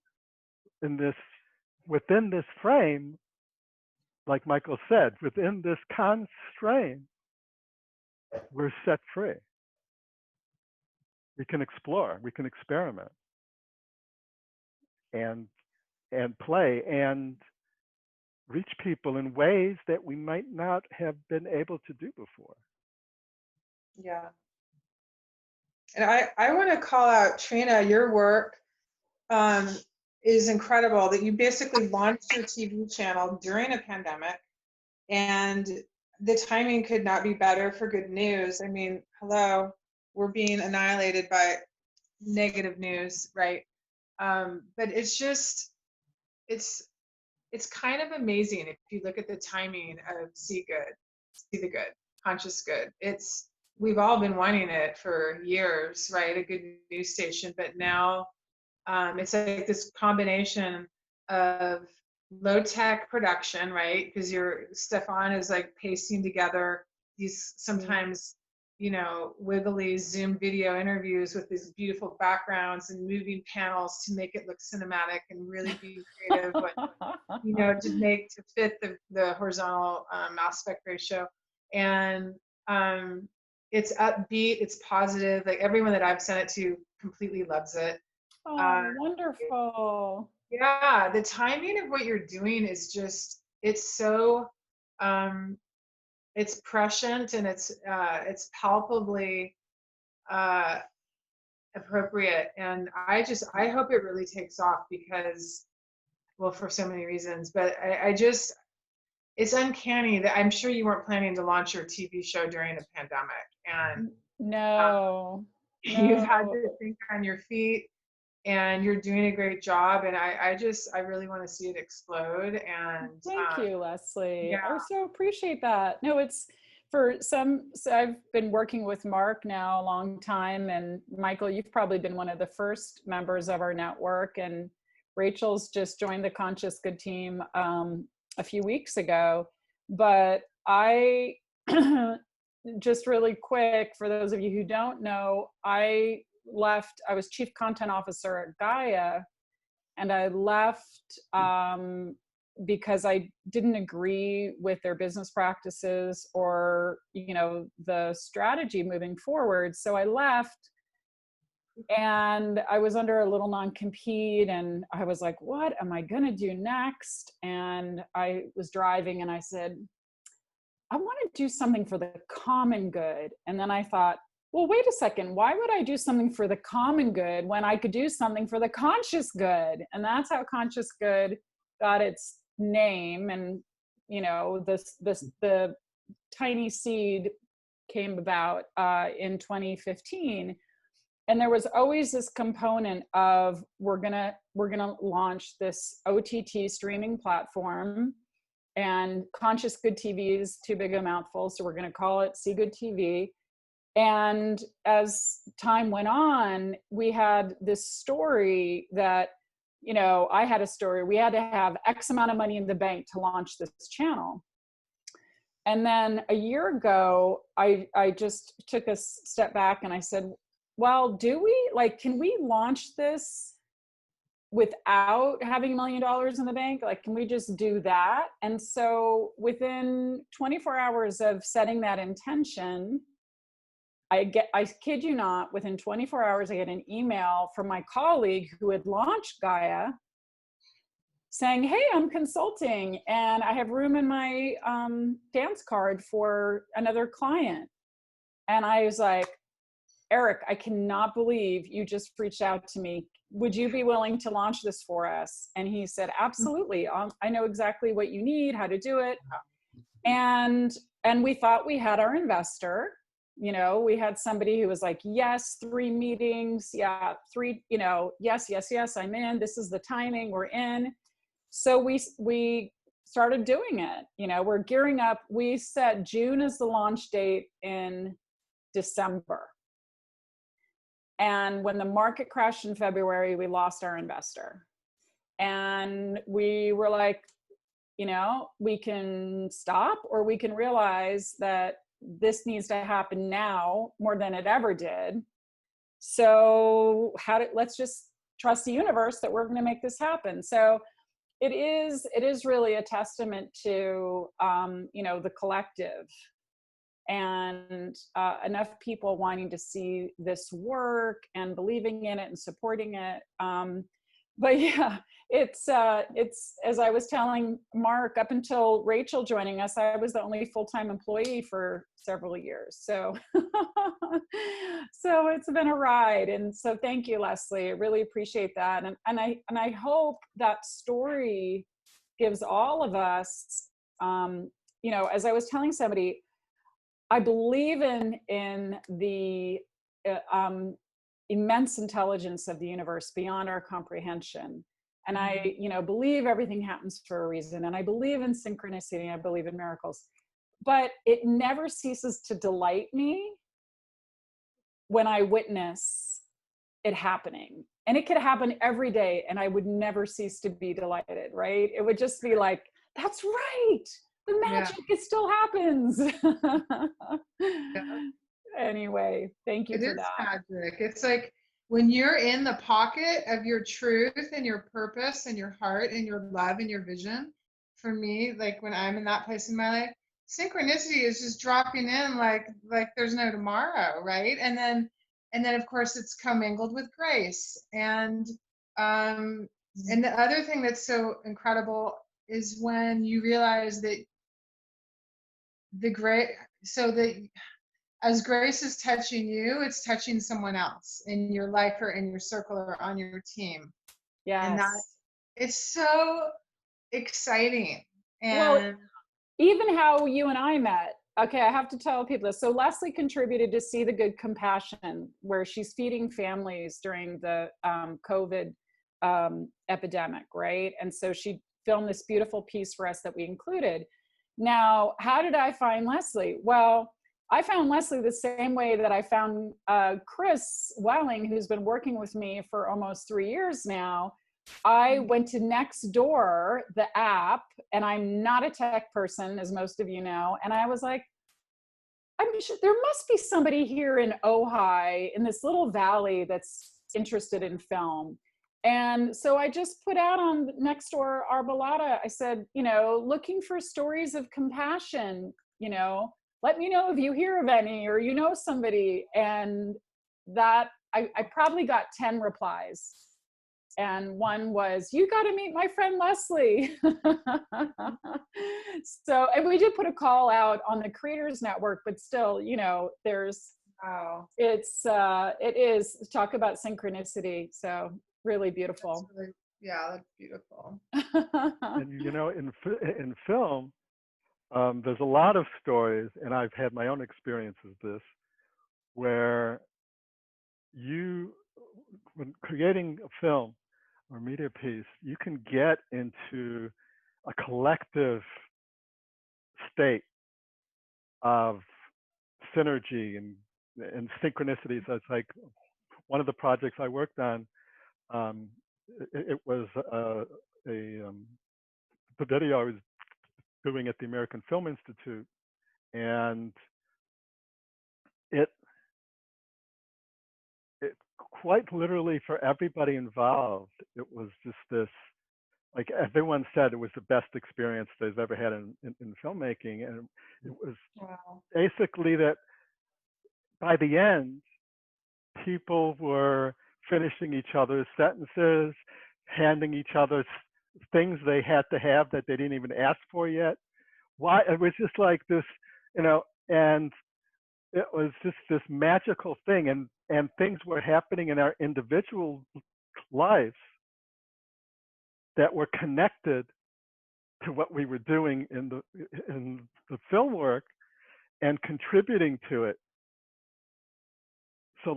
Speaker 2: within this frame, like Michael said, within this constraint, we're set free. We can explore, we can experiment and play and reach people in ways that we might not have been able to do before.
Speaker 5: Yeah. And I want to call out, Trina, your work is incredible, that you basically launched your TV channel during a pandemic, and the timing could not be better for good news. I mean, hello, we're being annihilated by negative news, right? But it's just, it's kind of amazing if you look at the timing of See the Good, Conscious Good. We've all been wanting it for years, right? A good news station, but now it's like this combination of low tech production, right? Because Stefan is like pasting together these sometimes, wiggly Zoom video interviews with these beautiful backgrounds and moving panels to make it look cinematic and really be creative, but, to fit the horizontal aspect ratio. And it's upbeat, it's positive. Like everyone that I've sent it to completely loves it.
Speaker 1: Oh, wonderful.
Speaker 5: Yeah, the timing of what you're doing is just, it's so, it's prescient and it's palpably appropriate. And I hope it really takes off because, well, for so many reasons, but it's uncanny that I'm sure you weren't planning to launch your TV show during a pandemic, and
Speaker 1: no.
Speaker 5: You've had to think on your feet, and you're doing a great job. And I really want to see it explode. And
Speaker 1: thank you, Leslie.
Speaker 5: Yeah.
Speaker 1: I so appreciate that. No, it's for so I've been working with Mark now a long time, and Michael, you've probably been one of the first members of our network, and Rachel's just joined the Conscious Good team a few weeks ago. But I just really quick, for those of you who don't know, I was chief content officer at Gaia, and I left because I didn't agree with their business practices or, the strategy moving forward. So I left, and I was under a little non-compete, and I was like, what am I going to do next? And I was driving and I said, I want to do something for the common good. And then I thought, well, wait a second, why would I do something for the common good when I could do something for the conscious good? And that's how Conscious Good got its name. And, the tiny seed came about in 2015. And there was always this component of we're gonna launch this OTT streaming platform, and Conscious Good TV is too big a mouthful, so we're gonna call it See Good TV. And as time went on, we had this story that, I had a story. We had to have X amount of money in the bank to launch this channel. And then a year ago, I just took a step back and I said, well, can we launch this without having $1 million in the bank? Like, can we just do that? And so within 24 hours of setting that intention, I kid you not, within 24 hours, I get an email from my colleague who had launched Gaia saying, hey, I'm consulting and I have room in my dance card for another client. And I was like, Eric, I cannot believe you just reached out to me. Would you be willing to launch this for us? And he said, absolutely. I know exactly what you need, how to do it. And we thought we had our investor. You know, we had somebody who was like, yes, 3 meetings. Yeah, 3, you know, yes, I'm in. This is the timing, we're in. So we started doing it. You know, we're gearing up. We set June as the launch date in December. And when the market crashed in February, we lost our investor. And we were like, you know, we can stop or we can realize that this needs to happen now more than it ever did. So let's just trust the universe that we're going to make this happen. So it is really a testament to, you know, the collective and enough people wanting to see this work and believing in it and supporting it. But yeah, it's as I was telling Mark, up until Rachel joining us, I was the only full-time employee for several years. So, so it's been a ride. And so thank you, Leslie. I really appreciate that. And I hope that story gives all of us, you know, as I was telling somebody, I believe in the immense intelligence of the universe beyond our comprehension. And I, you know, believe everything happens for a reason. And I believe in synchronicity and I believe in miracles. But it never ceases to delight me when I witness it happening. And it could happen every day and I would never cease to be delighted, right? It would just be like, that's right. The magic, it still happens. Anyway, thank you for that.
Speaker 5: It is magic. It's like when you're in the pocket of your truth and your purpose and your heart and your love and your vision, for me, like when I'm in that place in my life, synchronicity is just dropping in like there's no tomorrow, right? And then of course it's commingled with grace. And the other thing that's so incredible is when you realize that as grace is touching you, it's touching someone else in your life or in your circle or on your team.
Speaker 1: Yes.
Speaker 5: And that it's so exciting. And
Speaker 1: well, even how you and I met. Okay, I have to tell people this. So Leslie contributed to See the Good Compassion, where she's feeding families during the COVID epidemic, right? And so she filmed this beautiful piece for us that we included. Now, how did I find Leslie? Well, I found Leslie the same way that I found Chris Welling, who's been working with me for almost 3 years now. I went to Nextdoor, the app, and I'm not a tech person, as most of you know. And I was like, I'm sure there must be somebody here in Ojai, in this little valley, that's interested in film. And so I just put out on Nextdoor Arbolada, I said, you know, looking for stories of compassion, you know, let me know if you hear of any or you know somebody. And that I probably got 10 replies. And one was, you got to meet my friend Leslie. So, and we did put a call out on the Creators Network, but still, you know, there's, it is, talk about synchronicity. So really beautiful.
Speaker 5: That's beautiful.
Speaker 2: And you know, in film, there's a lot of stories, and I've had my own experience of this, where when creating a film or media piece, you can get into a collective state of synergy and synchronicity. So it's like one of the projects I worked on, it was the video I was doing at the American Film Institute, and it quite literally, for everybody involved, it was just this, like everyone said, it was the best experience they've ever had in filmmaking. And it was basically that by the end, people were finishing each other's sentences, handing each other things they had to have that they didn't even ask for yet. Why? It was just like this, and it was just this magical thing, and things were happening in our individual lives that were connected to what we were doing in the film work and contributing to it. So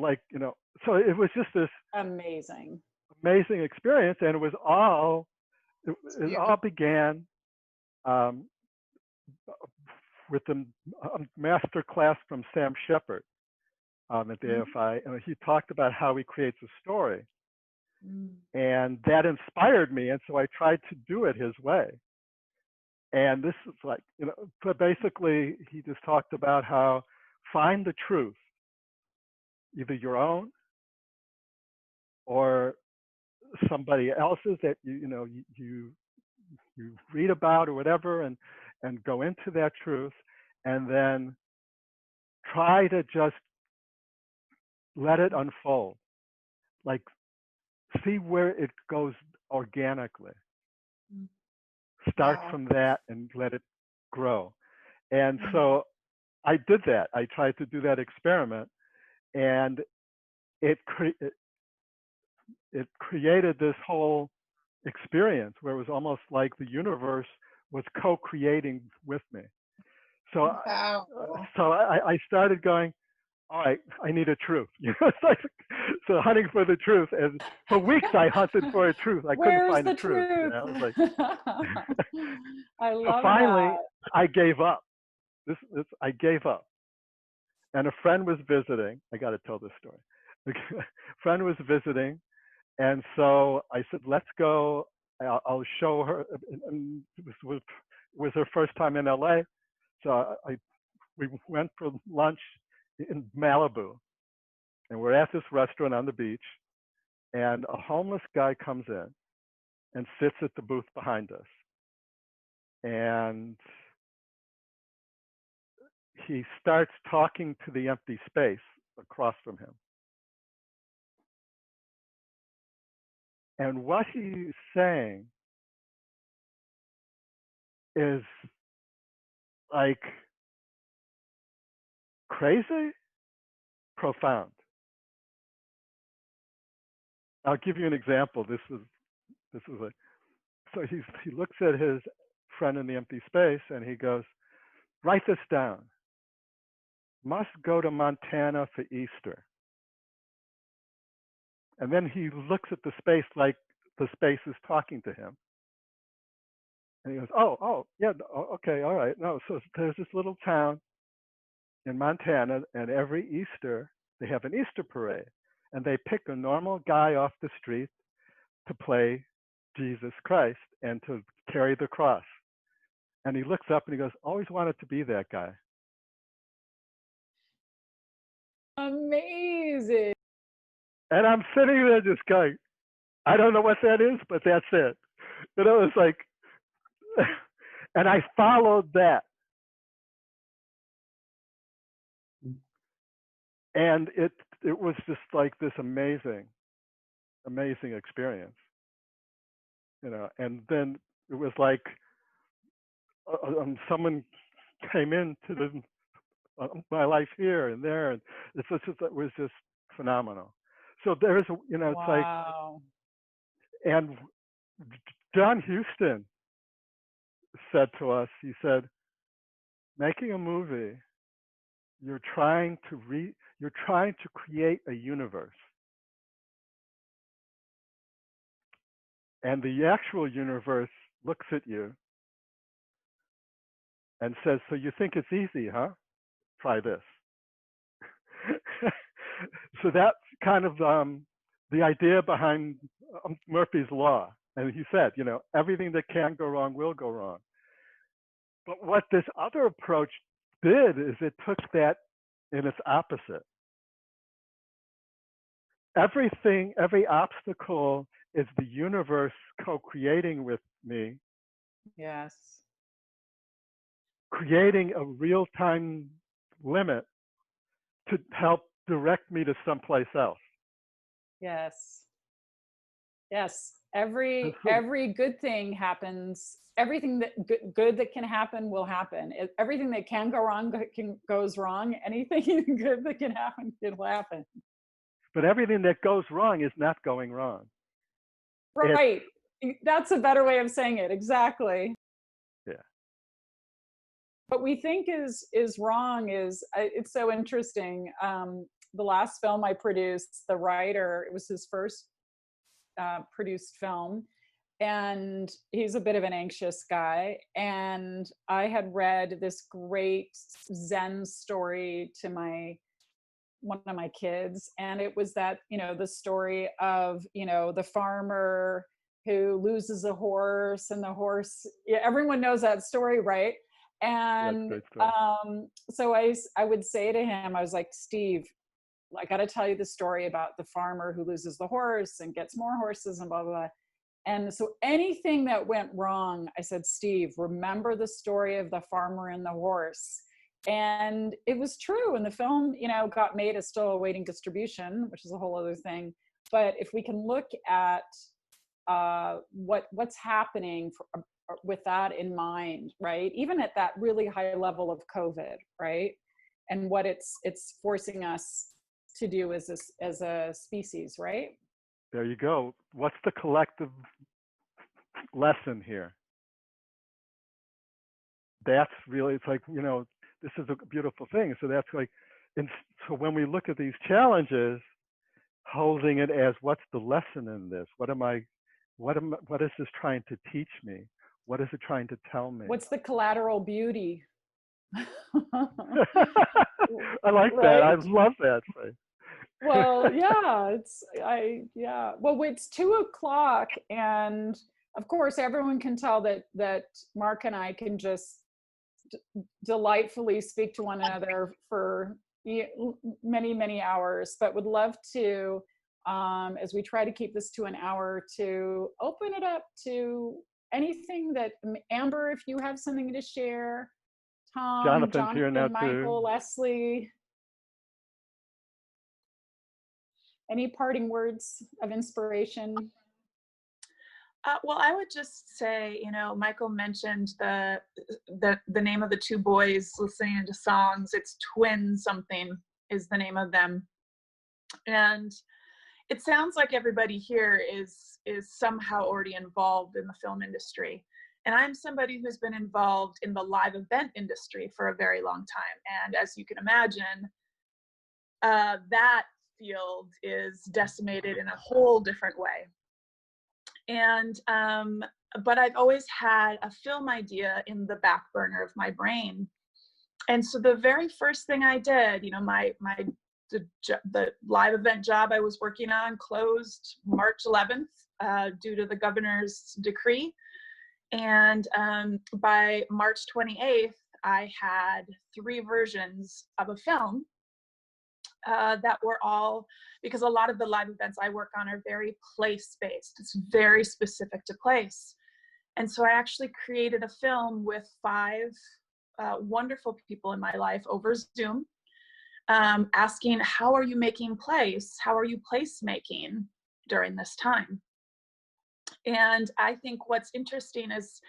Speaker 2: so it was just this
Speaker 1: Amazing.
Speaker 2: amazing experience, and it all began with the master class from Sam Shepard at the AFI, and he talked about how he creates a story, and that inspired me, and so I tried to do it his way. And this is like, but basically he just talked about how find the truth, either your own or somebody else's that you read about or whatever, and go into that truth, and then try to just let it unfold, like see where it goes organically. Start from that and let it grow. And so I did that. I tried to do that experiment, and it created this whole experience where it was almost like the universe was co-creating with me. So I started going, all right, I need a truth. It's like, so hunting for the truth, and for weeks I hunted for a truth. I couldn't find the truth. I was like,
Speaker 1: I love
Speaker 2: so finally,
Speaker 1: that.
Speaker 2: I gave up. I gave up, and a friend was visiting. I got to tell this story. A friend was visiting, and so I said, "Let's go. I'll show her." And this was her first time in LA, so we went for lunch in Malibu, and we're at this restaurant on the beach, and a homeless guy comes in and sits at the booth behind us, and he starts talking to the empty space across from him. And what he's saying is like crazy, profound. I'll give you an example. This is like, so he looks at his friend in the empty space and he goes, write this down. Must go to Montana for Easter. And then he looks at the space like the space is talking to him. And he goes, oh, yeah, okay, all right. No, so there's this little town in Montana, and every Easter they have an Easter parade, and they pick a normal guy off the street to play Jesus Christ and to carry the cross. And he looks up and he goes, always wanted to be that guy.
Speaker 1: Amazing.
Speaker 2: And I'm sitting there just going, I don't know what that is, but that's it. It's like, and I followed that. And it was just like this amazing experience, and then it was like someone came into my life here and there, and it was just phenomenal. So there's, it's
Speaker 1: wow.
Speaker 2: like, and John Huston said to us, he said, making a movie, you're trying to create a universe. And the actual universe looks at you and says, so you think it's easy, huh? Try this. So that's kind of the idea behind Murphy's Law. And he said, everything that can go wrong will go wrong. But what this other approach did is it took that in its opposite. Every obstacle is the universe co-creating with me.
Speaker 1: Yes.
Speaker 2: Creating a real-time limit to help direct me to someplace else.
Speaker 1: Yes. Yes.
Speaker 2: And
Speaker 1: Every good thing happens. Everything that good that can happen will happen. Everything that can go wrong goes wrong. Anything good that can happen will happen.
Speaker 2: but everything that goes wrong is not going wrong.
Speaker 1: Right. That's a better way of saying it. Exactly.
Speaker 2: Yeah.
Speaker 1: What we think is wrong is, it's so interesting. The last film I produced, the writer, it was his first produced film, and he's a bit of an anxious guy, and I had read this great Zen story to one of my kids, and it was that, the story of, the farmer who loses a horse, and the horse, yeah, everyone knows that story, right? And so I would say to him, I was like, Steve, I got to tell you the story about the farmer who loses the horse and gets more horses and blah, blah, blah. And so anything that went wrong, I said, Steve, remember the story of the farmer and the horse. And it was true. And the film, got made, is still awaiting distribution, which is a whole other thing. But if we can look at what's happening with that in mind, right? Even at that really high level of COVID, right? And what it's forcing us to do as a species, right?
Speaker 2: There you go. What's the collective lesson here? That's really, it's like, this is a beautiful thing. So that's like, and so when we look at these challenges, holding it as, what's the lesson in this? What is this trying to teach me? What is it trying to tell me?
Speaker 1: What's the collateral beauty?
Speaker 2: I like
Speaker 1: right?
Speaker 2: that. I love that phrase.
Speaker 1: Well, yeah, well, it's 2:00, and of course everyone can tell that Mark and I can just delightfully speak to one another for many, many hours, but would love to, as we try to keep this to an hour, to open it up to anything that, Amber, if you have something to share, Tom,
Speaker 2: Jonathan's here now
Speaker 1: Michael,
Speaker 2: too.
Speaker 1: Leslie, any parting words of inspiration?
Speaker 6: Well, I would just say, Michael mentioned the name of the two boys listening to songs. It's Twin something is the name of them. And it sounds like everybody here is somehow already involved in the film industry. And I'm somebody who's been involved in the live event industry for a very long time. And as you can imagine, that field is decimated in a whole different way. And but I've always had a film idea in the back burner of my brain. And so the very first thing I did, the live event job I was working on closed March 11th due to the governor's decree. And by March 28th, I had 3 versions of a film that were all, because a lot of the live events I work on are very place-based. It's very specific to place. And so I actually created a film with 5 wonderful people in my life over Zoom, asking, how are you making place? How are you place making during this time? And I think what's interesting is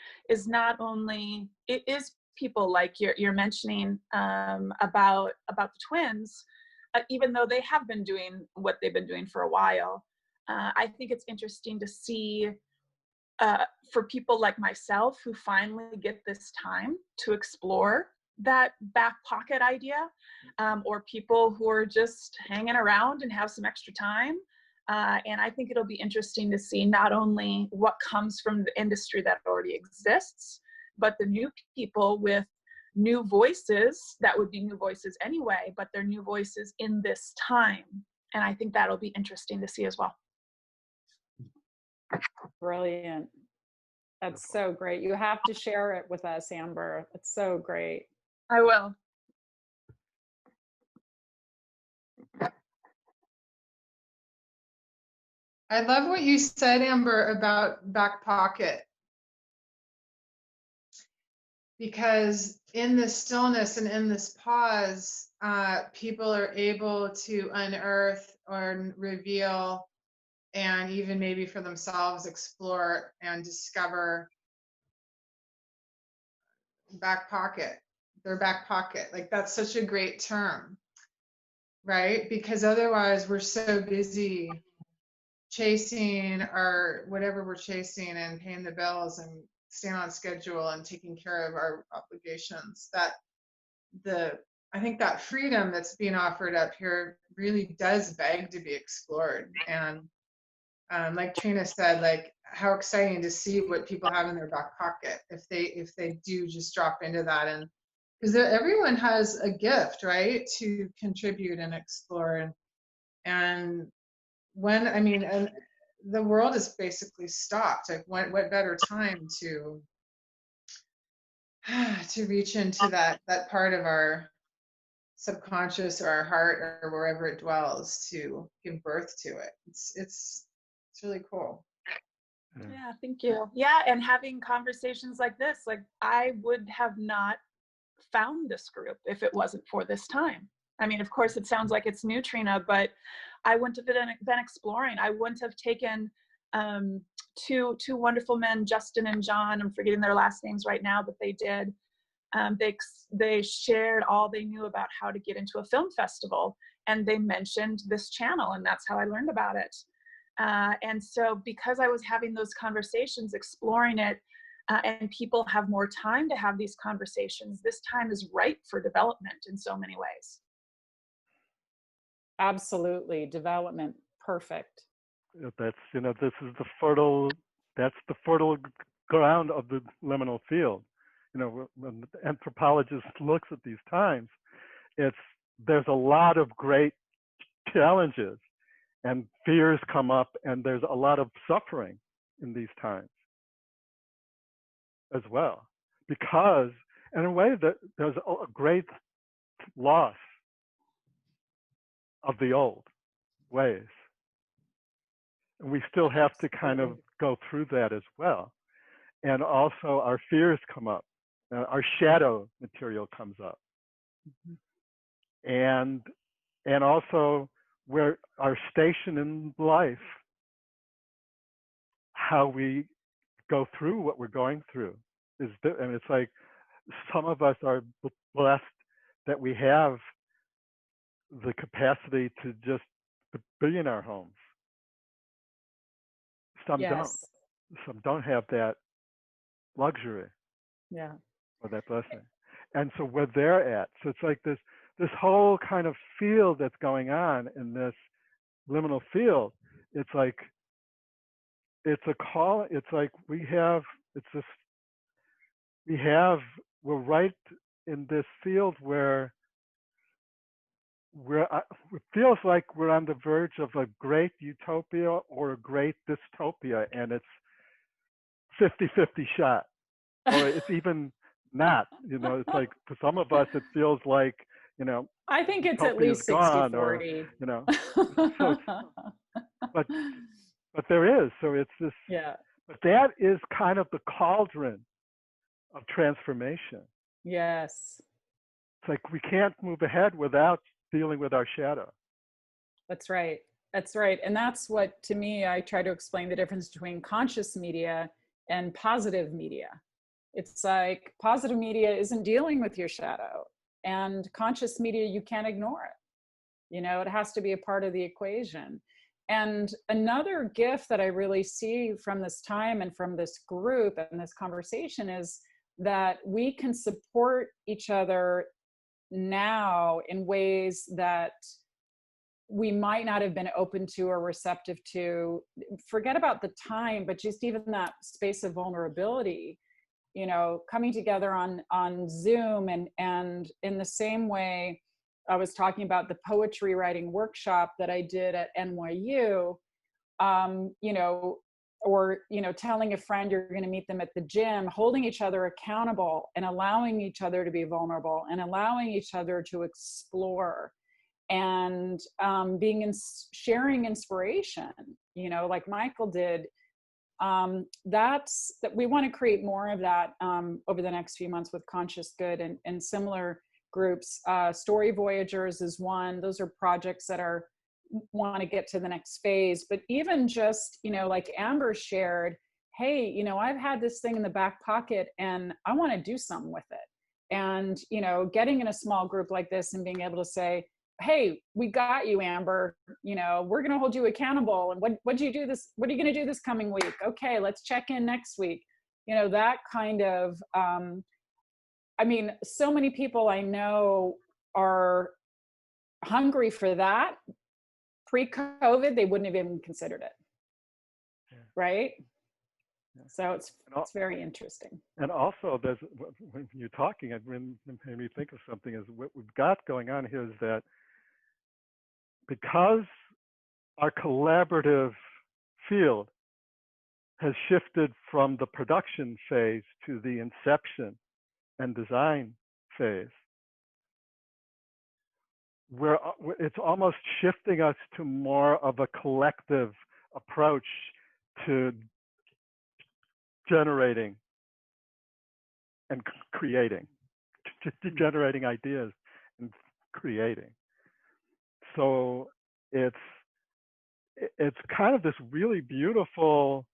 Speaker 6: not only, it is people like you're mentioning about the twins, even though they have been doing what they've been doing for a while. I think it's interesting to see for people like myself who finally get this time to explore that back pocket idea, or people who are just hanging around and have some extra time. And I think it'll be interesting to see not only what comes from the industry that already exists, but the new people with new voices that would be new voices anyway, but they're new voices in this time. And I think that'll be interesting to see as well.
Speaker 1: Brilliant. That's so great. You have to share it with us, Amber. It's so great.
Speaker 6: I will.
Speaker 5: I love what you said, Amber, about back pocket. Because in this stillness and in this pause, people are able to unearth or reveal, and even maybe for themselves explore and discover their back pocket. Like, that's such a great term, right? Because otherwise we're so busy chasing our whatever we're chasing and paying the bills and staying on schedule and taking care of our obligations, that I think that freedom that's being offered up here really does beg to be explored. And like Trina said, like, how exciting to see what people have in their back pocket if they do just drop into that. And because everyone has a gift, right, to contribute and explore. And when, I mean, and the world is basically stopped. Like, what better time to reach into that part of our subconscious or our heart or wherever it dwells to give birth to it. It's really cool.
Speaker 6: Yeah, thank you. Yeah, and having conversations like this, like, I would have not found this group if it wasn't for this time. I mean, of course, it sounds like it's new, Trina, but I wouldn't have been exploring. I wouldn't have taken two wonderful men, Justin and John. I'm forgetting their last names right now, but they did. They shared all they knew about how to get into a film festival, and they mentioned this channel, and that's how I learned about it. And so because I was having those conversations, exploring it, and people have more time to have these conversations, this time is ripe for development in so many ways.
Speaker 1: Absolutely. Development. Perfect.
Speaker 2: That's, this is that's the fertile ground of the liminal field. When the anthropologist looks at these times, there's a lot of great challenges and fears come up, and there's a lot of suffering in these times as well, because in a way that there's a great loss of the old ways, and we still have to kind of go through that as well. And also our fears come up, our shadow material comes up, and also where our station in life, how we go through what we're going through and it's like some of us are blessed that we have the capacity to just be in our homes. Some don't have that luxury.
Speaker 1: Yeah.
Speaker 2: Or that blessing. And so where they're at, so it's like this whole kind of field that's going on in this liminal field. It's like it's a call. It's like we're right in this field where it feels like we're on the verge of a great utopia or a great dystopia, and it's 50-50 shot, or it's even not. It's like for some of us it feels like
Speaker 1: I think it's at least 60-40.
Speaker 2: So but there is, so it's this.
Speaker 1: Yeah.
Speaker 2: But that is kind of the cauldron of transformation.
Speaker 1: Yes.
Speaker 2: It's like we can't move ahead without dealing with our shadow.
Speaker 1: That's right. That's right. And that's what, to me, I try to explain the difference between conscious media and positive media. It's like positive media isn't dealing with your shadow, and conscious media, you can't ignore it. It has to be a part of the equation. And another gift that I really see from this time and from this group and this conversation is that we can support each other now in ways that we might not have been open to or receptive to. Forget about the time, but just even that space of vulnerability, coming together on Zoom, and in the same way I was talking about the poetry writing workshop that I did at NYU, or telling a friend you're going to meet them at the gym, holding each other accountable and allowing each other to be vulnerable and allowing each other to explore, and sharing inspiration, like Michael did. That we want to create more of that over the next few months with Conscious Good, and similar groups. Story Voyagers is one. Those are projects that are want to get to the next phase. But even just, you know, like Amber shared, hey, you know, I've had this thing in the back pocket and I want to do something with it. And, you know, getting in a small group like this and being able to say, hey, we got you, Amber, you know, we're going to hold you accountable. And what do you do this? What are you going to do this coming week? Okay, let's check in next week. You know, that kind of, I mean, so many people I know are hungry for that. Pre-COVID, they wouldn't have even considered it.
Speaker 2: Yeah.
Speaker 1: Right?
Speaker 2: Yeah.
Speaker 1: So it's very interesting.
Speaker 2: And also, there's, when you're talking, it made me think of something. Is what we've got going on here is that because our collaborative field has shifted from the production phase to the inception and design phase, where it's almost shifting us to more of a collective approach to generating and creating, generating ideas and creating. So it's kind of this really beautiful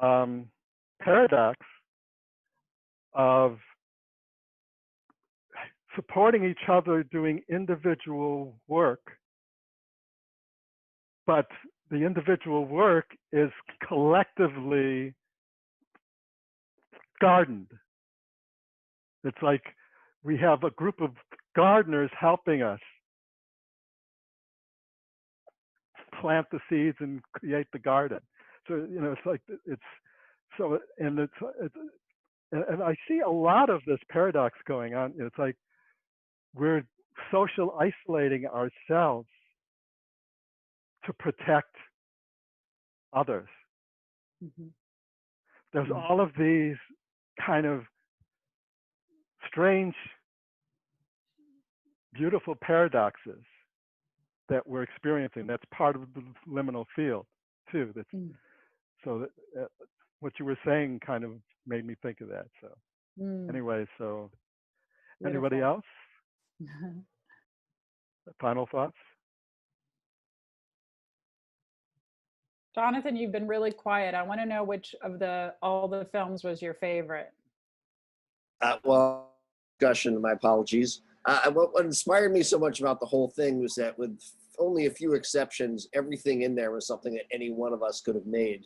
Speaker 2: paradox of supporting each other doing individual work, but the individual work is collectively gardened. It's like we have a group of gardeners helping us plant the seeds and create the garden. So, you know, it's like, it's so, and and I see a lot of this paradox going on. It's like we're social isolating ourselves to protect others.
Speaker 1: Mm-hmm.
Speaker 2: There's all of these kind of strange, beautiful paradoxes that we're experiencing. That's part of the liminal field too. That's, so that, what you were saying kind of made me think of that. So anyway, so
Speaker 1: Beautiful.
Speaker 2: Anybody else? Final thoughts?
Speaker 1: Jonathan, you've been really quiet. I want to know which of all the films was your favorite.
Speaker 7: Well, discussion, my apologies. What inspired me so much about the whole thing was that with only a few exceptions, everything in there was something that any one of us could have made.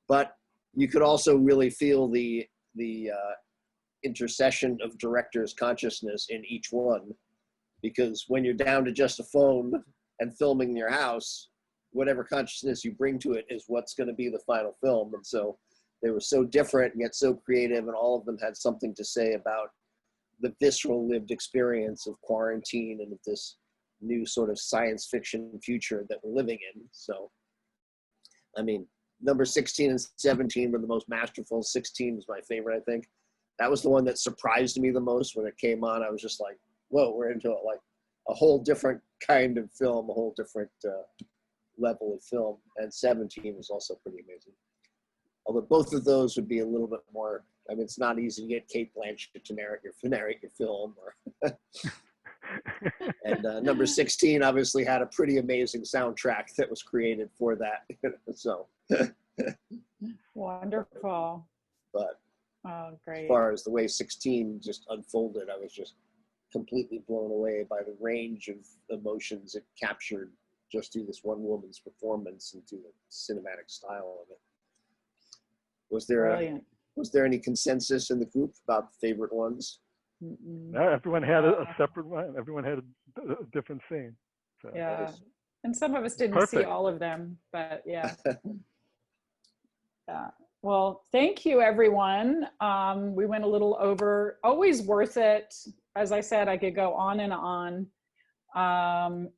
Speaker 7: But you could also really feel the intercession of director's consciousness in each one. Because when you're down to just a phone and filming in your house, whatever consciousness you bring to it is what's going to be the final film. And so they were so different and yet so creative, and all of them had something to say about the visceral lived experience of quarantine and of this new sort of science fiction future that we're living in. So, I mean, number 16 and 17 were the most masterful. 16 was my favorite, I think. That was the one that surprised me the most when it came on. I was just like, whoa, we're into it, like a whole different kind of film, a whole different level of film. And 17 was also pretty amazing. Although both of those would be a little bit more, I mean, it's not easy to get Cate Blanchett to narrate your film. And number 16 obviously had a pretty amazing soundtrack that was created for that. So.
Speaker 1: Wonderful.
Speaker 7: But
Speaker 1: oh, great.
Speaker 7: As far as the way 16 just unfolded, I was just completely blown away by the range of emotions it captured just through this one woman's performance and through the cinematic style of it. Was there any consensus in the group about the favorite ones?
Speaker 2: No, everyone had a separate one. Everyone had a different scene. So.
Speaker 1: Yeah, and some of us didn't see all of them, but yeah. Yeah. Well, thank you, everyone. We went a little over. Always worth it. As I said, I could go on and on.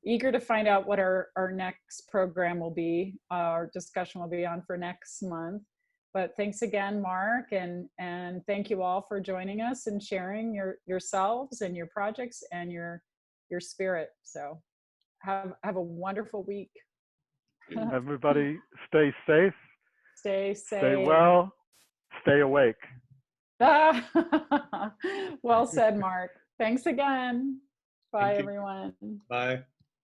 Speaker 1: Eager to find out what our next program will be, our discussion will be on for next month. But thanks again, Mark, and thank you all for joining us and sharing yourselves and your projects and your spirit. So have a wonderful week.
Speaker 2: Everybody stay safe.
Speaker 1: Stay safe.
Speaker 2: Stay well. Stay awake.
Speaker 1: Well said, Mark. Thanks again. Bye,
Speaker 3: Thank you.
Speaker 1: everyone.
Speaker 3: Bye.